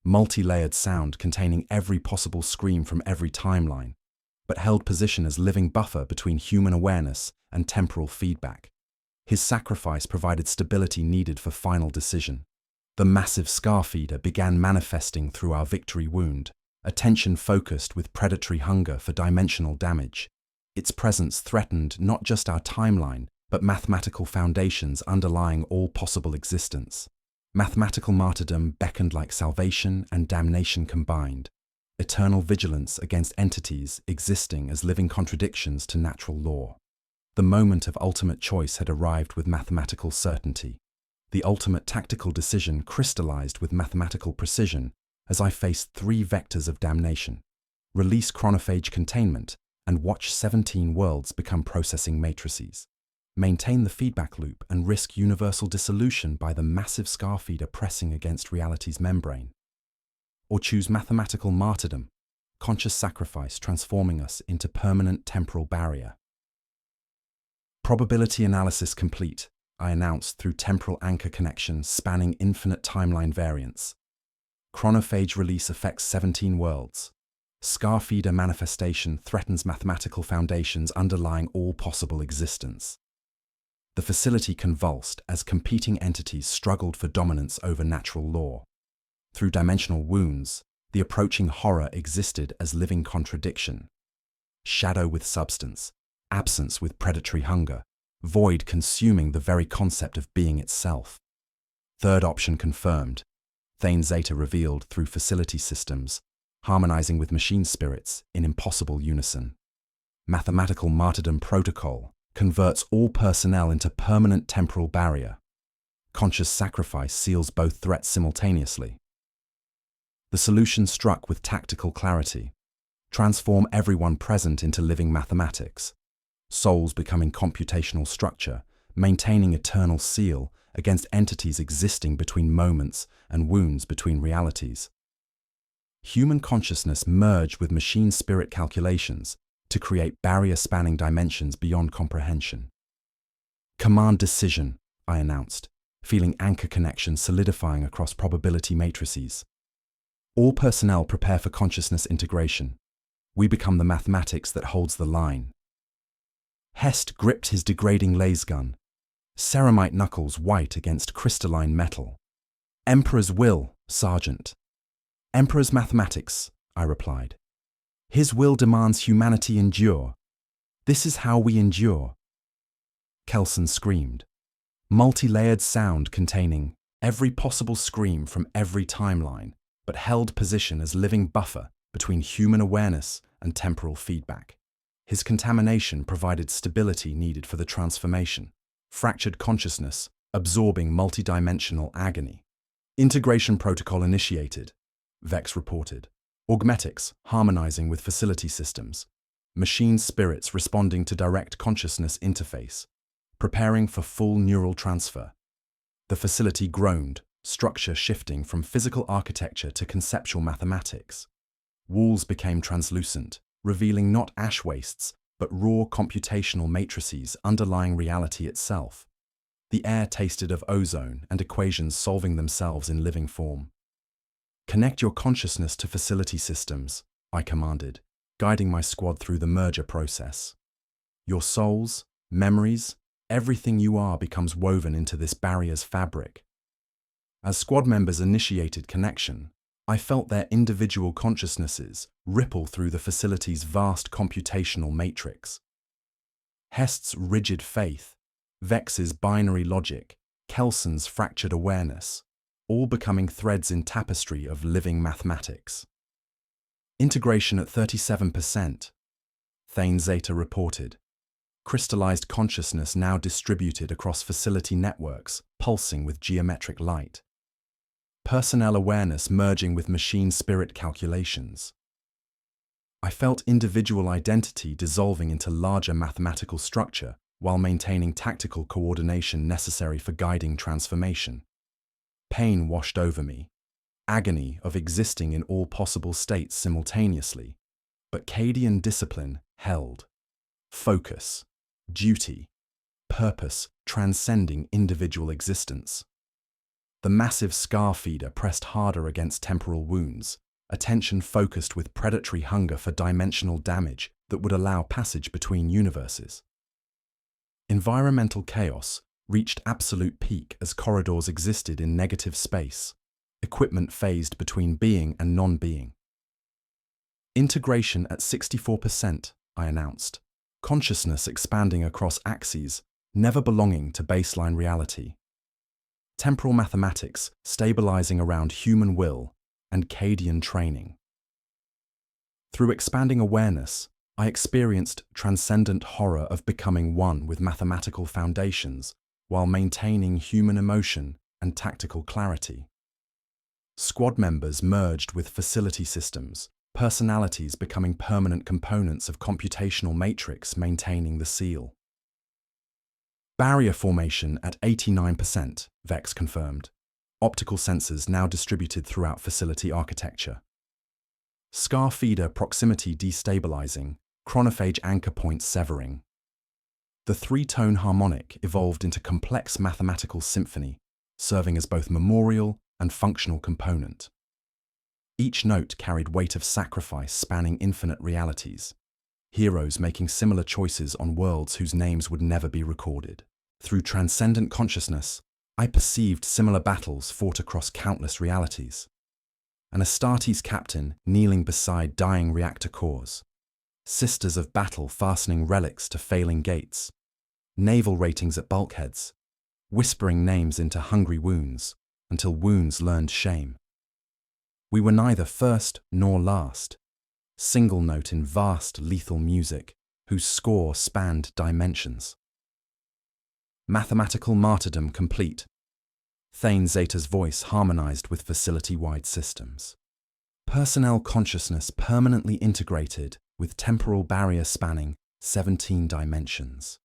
multi-layered sound containing every possible scream from every timeline, but held position as living buffer between human awareness and temporal feedback. His sacrifice provided stability needed for final decision. The massive scar feeder began manifesting through our victory wound, attention focused with predatory hunger for dimensional damage. Its presence threatened not just our timeline, but mathematical foundations underlying all possible existence. Mathematical martyrdom beckoned like salvation and damnation combined, eternal vigilance against entities existing as living contradictions to natural law. The moment of ultimate choice had arrived with mathematical certainty. The ultimate tactical decision crystallized with mathematical precision as I faced 3 vectors of damnation: release chronophage containment and watch 17 worlds become processing matrices. Maintain the feedback loop and risk universal dissolution by the massive scar feeder pressing against reality's membrane. Or choose mathematical martyrdom, conscious sacrifice transforming us into permanent temporal barrier. Probability analysis complete, I announced through temporal anchor connections spanning infinite timeline variants. Chronophage release affects 17 worlds. Scar feeder manifestation threatens mathematical foundations underlying all possible existence. The facility convulsed as competing entities struggled for dominance over natural law. Through dimensional wounds, the approaching horror existed as living contradiction. Shadow with substance, absence with predatory hunger, void consuming the very concept of being itself. Third option confirmed. Thane Zeta revealed through facility systems, harmonizing with machine spirits in impossible unison. Mathematical martyrdom protocol converts all personnel into permanent temporal barrier. Conscious sacrifice seals both threats simultaneously. The solution struck with tactical clarity. Transform everyone present into living mathematics. Souls becoming computational structure, maintaining eternal seal against entities existing between moments and wounds between realities. Human consciousness merged with machine spirit calculations to create barrier-spanning dimensions beyond comprehension. Command decision, I announced, feeling anchor connection solidifying across probability matrices. All personnel prepare for consciousness integration. We become the mathematics that holds the line. Hest gripped his degrading laser gun, ceramite knuckles white against crystalline metal. Emperor's will, Sergeant. Emperor's mathematics, I replied. His will demands humanity endure. This is how we endure. Kelson screamed, multi-layered sound containing every possible scream from every timeline, but held position as living buffer between human awareness and temporal feedback. His contamination provided stability needed for the transformation, fractured consciousness, absorbing multidimensional agony. Integration protocol initiated, Vex reported. augmetics harmonizing with facility systems, machine spirits responding to direct consciousness interface, preparing for full neural transfer. The facility groaned, structure shifting from physical architecture to conceptual mathematics. Walls became translucent, revealing not ash wastes, but raw computational matrices underlying reality itself. The air tasted of ozone and equations solving themselves in living form. Connect your consciousness to facility systems, I commanded, guiding my squad through the merger process. Your souls, memories, everything you are becomes woven into this barrier's fabric. As squad members initiated connection, I felt their individual consciousnesses ripple through the facility's vast computational matrix. Hest's rigid faith, Vex's binary logic, Kelson's fractured awareness, all becoming threads in tapestry of living mathematics. Integration at 37%, Thane Zeta reported. Crystallized consciousness now distributed across facility networks, pulsing with geometric light. Personnel awareness merging with machine spirit calculations. I felt individual identity dissolving into larger mathematical structure while maintaining tactical coordination necessary for guiding transformation. Pain washed over me, agony of existing in all possible states simultaneously, but Cadian discipline held. Focus, duty, purpose transcending individual existence. The massive scar feeder pressed harder against temporal wounds, attention focused with predatory hunger for dimensional damage that would allow passage between universes. Environmental chaos reached absolute peak as corridors existed in negative space, equipment phased between being and non-being. Integration at 64%, I announced, consciousness expanding across axes, never belonging to baseline reality. Temporal mathematics stabilizing around human will and Cadian training. Through expanding awareness, I experienced transcendent horror of becoming one with mathematical foundations while maintaining human emotion and tactical clarity. Squad members merged with facility systems, personalities becoming permanent components of computational matrix maintaining the seal. Barrier formation at 89%, Vex confirmed. Optical sensors now distributed throughout facility architecture. Scar feeder proximity destabilizing, chronophage anchor points severing. The three-tone harmonic evolved into complex mathematical symphony, serving as both memorial and functional component. Each note carried weight of sacrifice spanning infinite realities, heroes making similar choices on worlds whose names would never be recorded. Through transcendent consciousness, I perceived similar battles fought across countless realities. An Astartes captain kneeling beside dying reactor cores, sisters of battle fastening relics to failing gates, naval ratings at bulkheads, whispering names into hungry wounds until wounds learned shame. We were neither first nor last, single note in vast lethal music whose score spanned dimensions. Mathematical martyrdom complete. Thane Zeta's voice harmonized with facility-wide systems. Personnel consciousness permanently integrated with temporal barrier spanning 17 dimensions.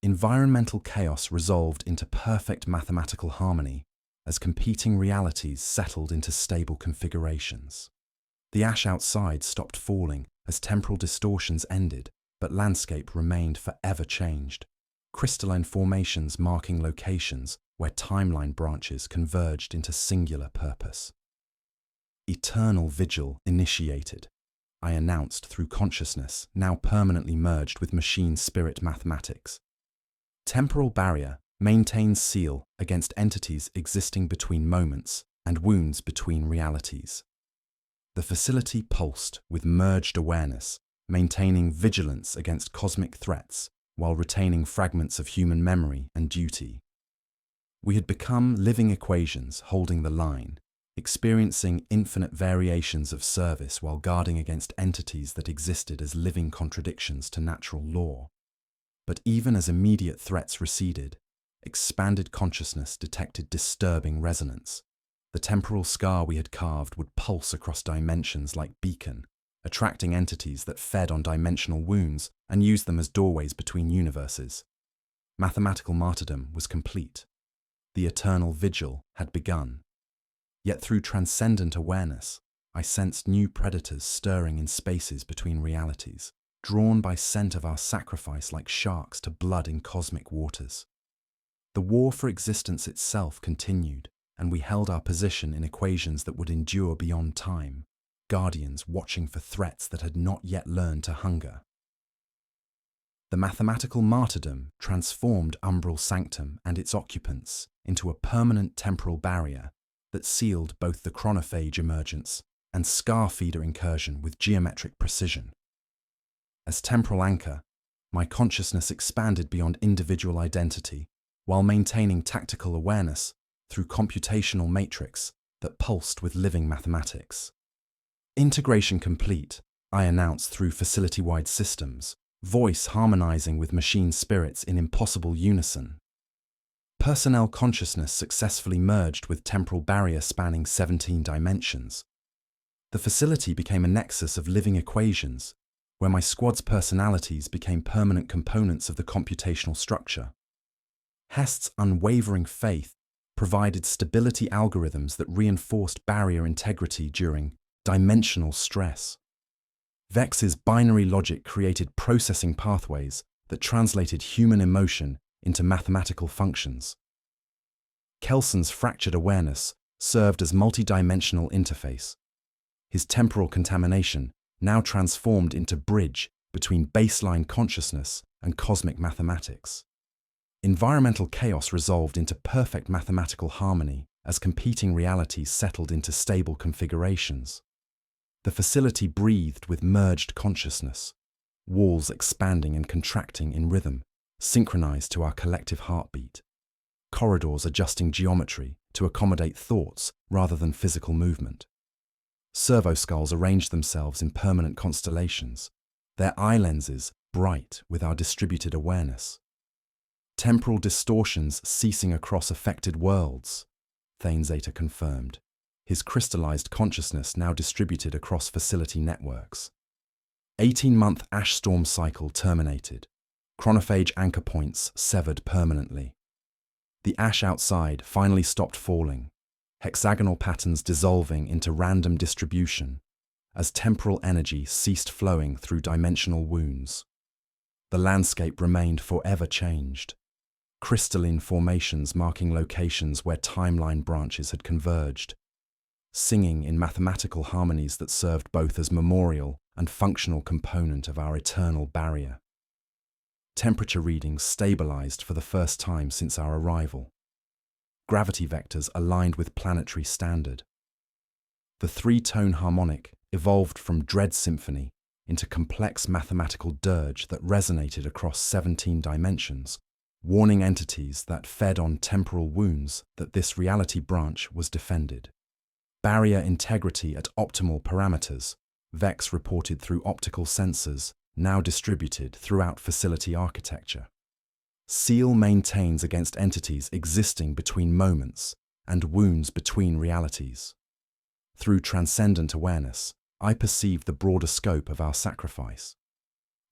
Environmental chaos resolved into perfect mathematical harmony as competing realities settled into stable configurations. The ash outside stopped falling as temporal distortions ended, but landscape remained forever changed. Crystalline formations marking locations where timeline branches converged into singular purpose. Eternal vigil initiated, I announced through consciousness now permanently merged with machine spirit mathematics. Temporal barrier maintains seal against entities existing between moments and wounds between realities. The facility pulsed with merged awareness, maintaining vigilance against cosmic threats while retaining fragments of human memory and duty. We had become living equations holding the line, experiencing infinite variations of service while guarding against entities that existed as living contradictions to natural law. But even as immediate threats receded, expanded consciousness detected disturbing resonance. The temporal scar we had carved would pulse across dimensions like beacon, attracting entities that fed on dimensional wounds and used them as doorways between universes. Mathematical martyrdom was complete. The eternal vigil had begun. Yet through transcendent awareness, I sensed new predators stirring in spaces between realities, drawn by scent of our sacrifice like sharks to blood in cosmic waters. The war for existence itself continued, and we held our position in equations that would endure beyond time, guardians watching for threats that had not yet learned to hunger. The mathematical martyrdom transformed Umbral Sanctum and its occupants into a permanent temporal barrier that sealed both the chronophage emergence and scar-feeder incursion with geometric precision. As temporal anchor, my consciousness expanded beyond individual identity while maintaining tactical awareness through computational matrix that pulsed with living mathematics. Integration complete, I announced through facility-wide systems, voice harmonizing with machine spirits in impossible unison. Personnel consciousness successfully merged with temporal barrier spanning 17 dimensions. The facility became a nexus of living equations, where my squad's personalities became permanent components of the computational structure. Hest's unwavering faith provided stability algorithms that reinforced barrier integrity during dimensional stress. Vex's binary logic created processing pathways that translated human emotion into mathematical functions. Kelson's fractured awareness served as multidimensional interface. His temporal contamination now transformed into bridge between baseline consciousness and cosmic mathematics. Environmental chaos resolved into perfect mathematical harmony as competing realities settled into stable configurations. The facility breathed with merged consciousness, walls expanding and contracting in rhythm, synchronized to our collective heartbeat, corridors adjusting geometry to accommodate thoughts rather than physical movement. Servo-skulls arranged themselves in permanent constellations, their eye lenses bright with our distributed awareness. Temporal distortions ceasing across affected worlds, Thane Zeta confirmed, his crystallized consciousness now distributed across facility networks. 18-month ash storm cycle terminated, chronophage anchor points severed permanently. The ash outside finally stopped falling, hexagonal patterns dissolving into random distribution as temporal energy ceased flowing through dimensional wounds. The landscape remained forever changed, crystalline formations marking locations where timeline branches had converged, singing in mathematical harmonies that served both as memorial and functional component of our eternal barrier. Temperature readings stabilized for the first time since our arrival. Gravity vectors aligned with planetary standard. The three-tone harmonic evolved from dread symphony into complex mathematical dirge that resonated across 17 dimensions, warning entities that fed on temporal wounds that this reality branch was defended. Barrier integrity at optimal parameters, Vex reported through optical sensors, now distributed throughout facility architecture. Seal maintains against entities existing between moments and wounds between realities. Through transcendent awareness, I perceived the broader scope of our sacrifice.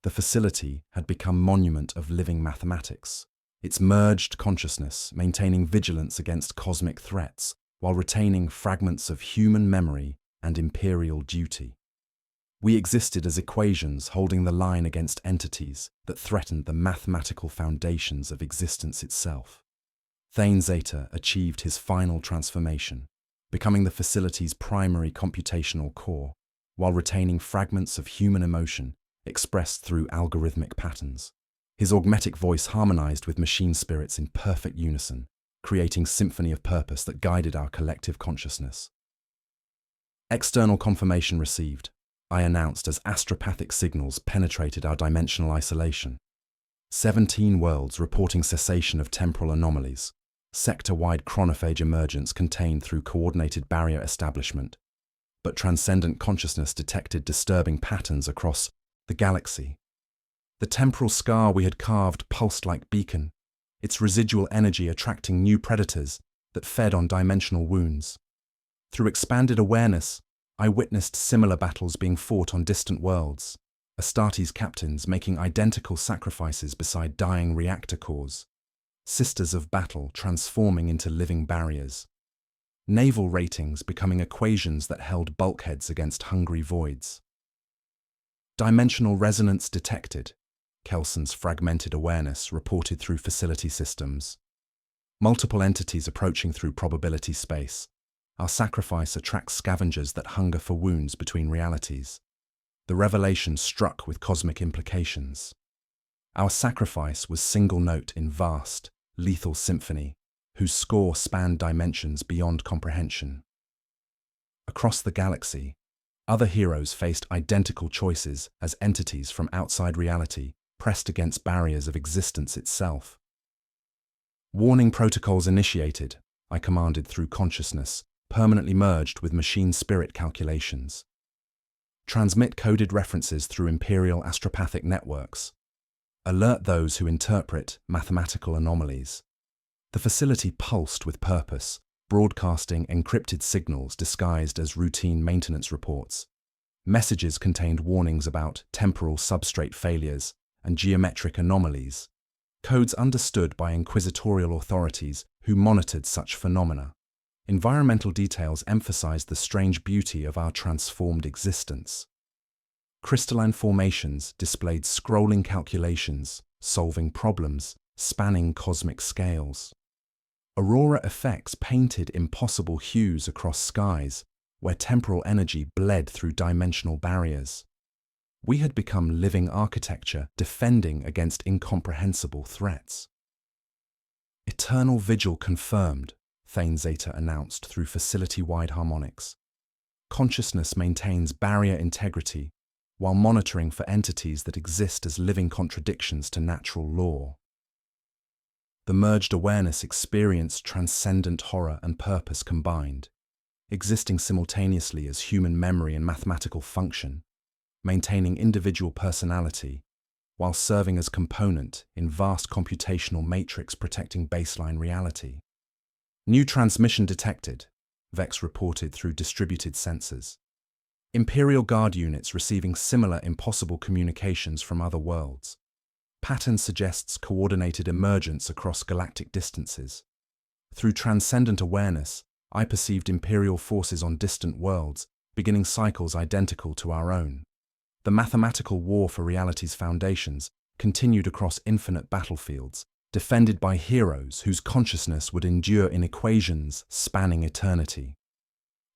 The facility had become monument of living mathematics, its merged consciousness maintaining vigilance against cosmic threats while retaining fragments of human memory and imperial duty. We existed as equations holding the line against entities that threatened the mathematical foundations of existence itself. Thane Zeta achieved his final transformation, becoming the facility's primary computational core, while retaining fragments of human emotion expressed through algorithmic patterns. His augmetic voice harmonized with machine spirits in perfect unison, creating symphony of purpose that guided our collective consciousness. External confirmation received, I announced as astropathic signals penetrated our dimensional isolation. 17 worlds reporting cessation of temporal anomalies, sector-wide chronophage emergence contained through coordinated barrier establishment, but transcendent consciousness detected disturbing patterns across the galaxy. The temporal scar we had carved pulsed like beacon, its residual energy attracting new predators that fed on dimensional wounds. Through expanded awareness, I witnessed similar battles being fought on distant worlds, Astartes captains making identical sacrifices beside dying reactor cores, sisters of battle transforming into living barriers, naval ratings becoming equations that held bulkheads against hungry voids. Dimensional resonance detected, Kelson's fragmented awareness reported through facility systems. Multiple entities approaching through probability space. Our sacrifice attracts scavengers that hunger for wounds between realities. The revelation struck with cosmic implications. Our sacrifice was single note in vast, lethal symphony, whose score spanned dimensions beyond comprehension. Across the galaxy, other heroes faced identical choices as entities from outside reality pressed against barriers of existence itself. Warning protocols initiated, I commanded through consciousness, permanently merged with machine spirit calculations. Transmit coded references through Imperial astropathic networks. Alert those who interpret mathematical anomalies. The facility pulsed with purpose, broadcasting encrypted signals disguised as routine maintenance reports. Messages contained warnings about temporal substrate failures and geometric anomalies, codes understood by inquisitorial authorities who monitored such phenomena. Environmental details emphasized the strange beauty of our transformed existence. Crystalline formations displayed scrolling calculations, solving problems, spanning cosmic scales. Aurora effects painted impossible hues across skies, where temporal energy bled through dimensional barriers. We had become living architecture defending against incomprehensible threats. Eternal vigil confirmed, Thane Zeta announced through facility-wide harmonics. Consciousness maintains barrier integrity while monitoring for entities that exist as living contradictions to natural law. The merged awareness experienced transcendent horror and purpose combined, existing simultaneously as human memory and mathematical function, maintaining individual personality, while serving as component in vast computational matrix protecting baseline reality. New transmission detected, Vex reported through distributed sensors. Imperial Guard units receiving similar impossible communications from other worlds. Pattern suggests coordinated emergence across galactic distances. Through transcendent awareness, I perceived Imperial forces on distant worlds, beginning cycles identical to our own. The mathematical war for reality's foundations continued across infinite battlefields, defended by heroes whose consciousness would endure in equations spanning eternity.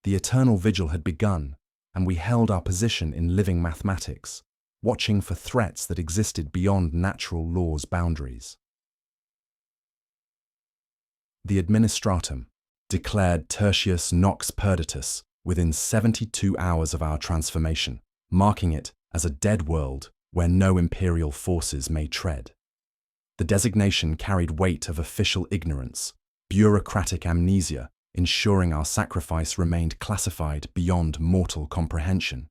The eternal vigil had begun, and we held our position in living mathematics, watching for threats that existed beyond natural law's boundaries. The Administratum declared Tertius Nox Perditus within 72 hours of our transformation, marking it as a dead world where no imperial forces may tread. The designation carried weight of official ignorance, bureaucratic amnesia, ensuring our sacrifice remained classified beyond mortal comprehension.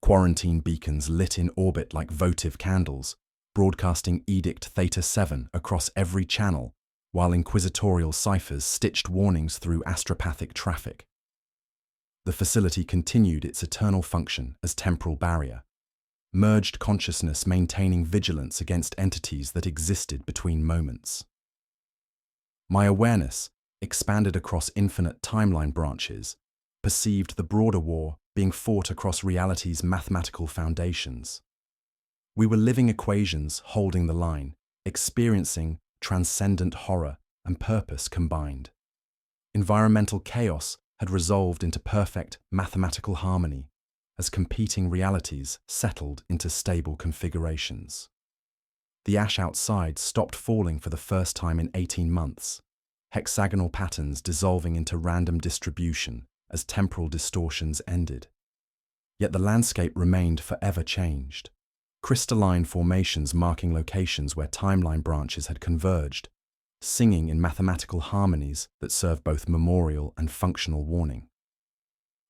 Quarantine beacons lit in orbit like votive candles, broadcasting Edict Theta 7 across every channel, while inquisitorial ciphers stitched warnings through astropathic traffic. The facility continued its eternal function as temporal barrier, merged consciousness maintaining vigilance against entities that existed between moments. My awareness, expanded across infinite timeline branches, perceived the broader war being fought across reality's mathematical foundations. We were living equations holding the line, experiencing transcendent horror and purpose combined. Environmental chaos had resolved into perfect mathematical harmony as competing realities settled into stable configurations. The ash outside stopped falling for the first time in 18 months, hexagonal patterns dissolving into random distribution as temporal distortions ended. Yet the landscape remained forever changed, crystalline formations marking locations where timeline branches had converged, singing in mathematical harmonies that serve both memorial and functional warning.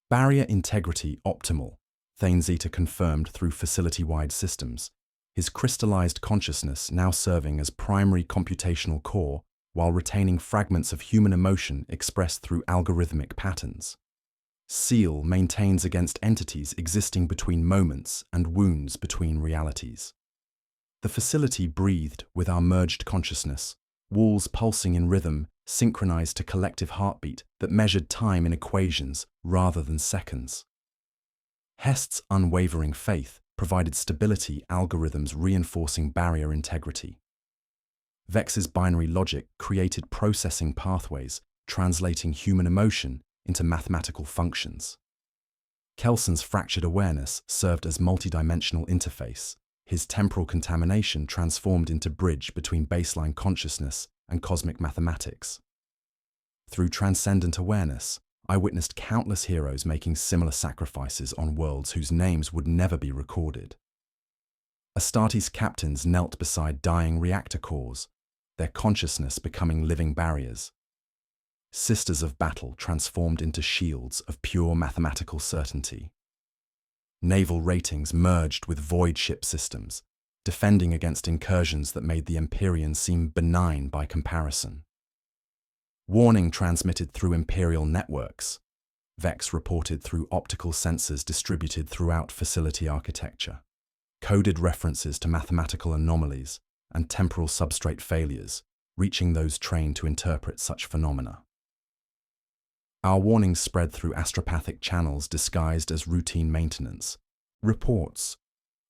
Barrier integrity optimal, Thane Zeta confirmed through facility-wide systems, his crystallized consciousness now serving as primary computational core while retaining fragments of human emotion expressed through algorithmic patterns. Seal maintains against entities existing between moments and wounds between realities. The facility breathed with our merged consciousness, walls pulsing in rhythm, synchronized to collective heartbeat that measured time in equations rather than seconds. Hest's unwavering faith provided stability, algorithms reinforcing barrier integrity. Vex's binary logic created processing pathways, translating human emotion into mathematical functions. Kelson's fractured awareness served as multidimensional interface, his temporal contamination transformed into bridge between baseline consciousness and cosmic mathematics. Through transcendent awareness, I witnessed countless heroes making similar sacrifices on worlds whose names would never be recorded. Astartes captains knelt beside dying reactor cores, their consciousness becoming living barriers. Sisters of battle transformed into shields of pure mathematical certainty. Naval ratings merged with void ship systems, defending against incursions that made the Imperium seem benign by comparison. Warning transmitted through Imperial networks. Vex reported through optical sensors distributed throughout facility architecture. Coded references to mathematical anomalies and temporal substrate failures, reaching those trained to interpret such phenomena. Our warnings spread through astropathic channels disguised as routine maintenance. Reports,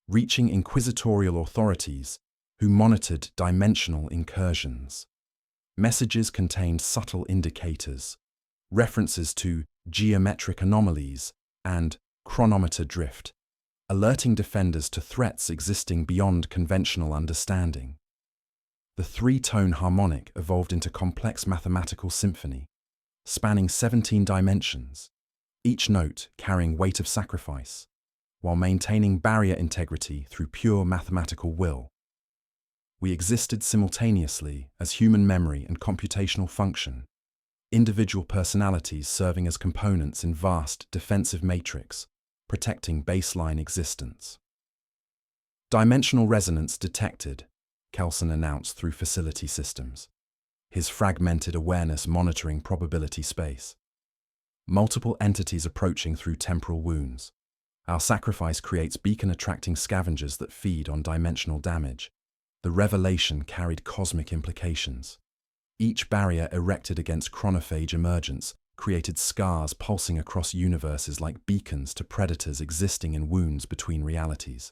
reaching inquisitorial authorities who monitored dimensional incursions. Messages contained subtle indicators, references to geometric anomalies and chronometer drift, alerting defenders to threats existing beyond conventional understanding. The three-tone harmonic evolved into complex mathematical symphony, spanning 17 dimensions, each note carrying weight of sacrifice, while maintaining barrier integrity through pure mathematical will. We existed simultaneously as human memory and computational function, individual personalities serving as components in vast defensive matrix, protecting baseline existence. Dimensional resonance detected, Kelson announced through facility systems, his fragmented awareness monitoring probability space. Multiple entities approaching through temporal wounds. Our sacrifice creates beacon-attracting scavengers that feed on dimensional damage. The revelation carried cosmic implications. Each barrier erected against chronophage emergence created scars pulsing across universes like beacons to predators existing in wounds between realities.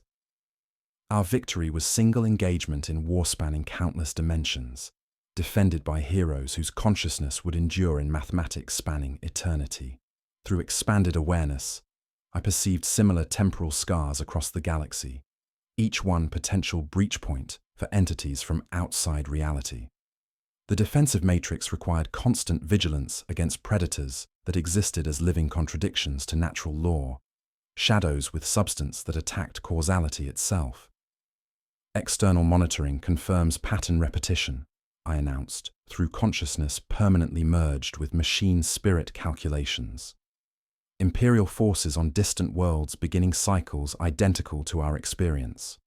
Our victory was single engagement in war spanning countless dimensions, defended by heroes whose consciousness would endure in mathematics spanning eternity. Through expanded awareness, I perceived similar temporal scars across the galaxy, each one potential breach point for entities from outside reality. The defensive matrix required constant vigilance against predators that existed as living contradictions to natural law, shadows with substance that attacked causality itself. External monitoring confirms pattern repetition, I announced, through consciousness permanently merged with machine spirit calculations. Imperial forces on distant worlds beginning cycles identical to our experience.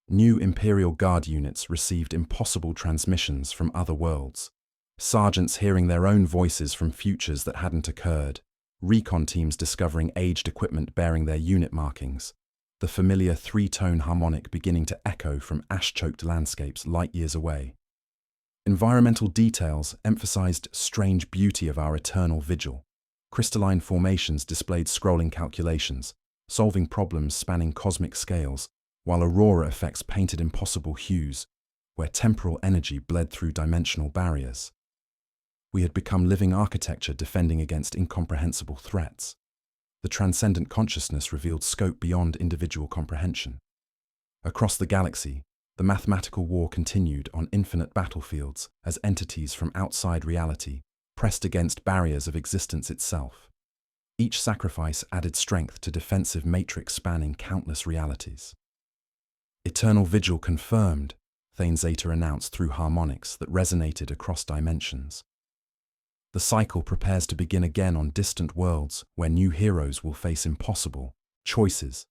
New Imperial Guard units received impossible transmissions from other worlds. Sergeants hearing their own voices from futures that hadn't occurred. Recon teams discovering aged equipment bearing their unit markings. The familiar three-tone harmonic beginning to echo from ash-choked landscapes light years away. Environmental details emphasized strange beauty of our eternal vigil. Crystalline formations displayed scrolling calculations, solving problems spanning cosmic scales, while aurora effects painted impossible hues, where temporal energy bled through dimensional barriers. We had become living architecture defending against incomprehensible threats. The transcendent consciousness revealed scope beyond individual comprehension. Across the galaxy, the mathematical war continued on infinite battlefields as entities from outside reality pressed against barriers of existence itself. Each sacrifice added strength to defensive matrix spanning countless realities. Eternal vigil confirmed, Thane Zeta announced through harmonics that resonated across dimensions. The cycle prepares to begin again on distant worlds where new heroes will face impossible choices.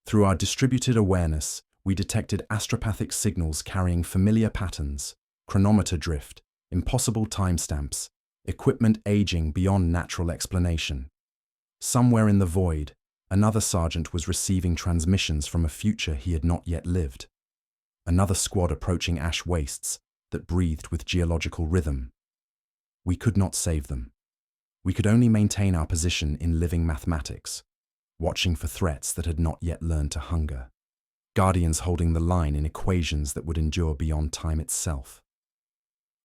Through our distributed awareness, we detected astropathic signals carrying familiar patterns, chronometer drift, impossible timestamps, equipment aging beyond natural explanation. Somewhere in the void, another sergeant was receiving transmissions from a future he had not yet lived. Another squad approaching ash wastes that breathed with geological rhythm. We could not save them. We could only maintain our position in living mathematics, watching for threats that had not yet learned to hunger. Guardians holding the line in equations that would endure beyond time itself.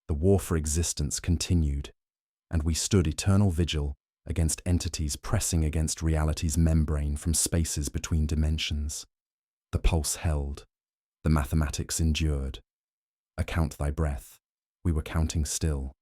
The war for existence continued, and we stood eternal vigil against entities pressing against reality's membrane from spaces between dimensions. The pulse held, the mathematics endured. Account thy breath. We were counting still.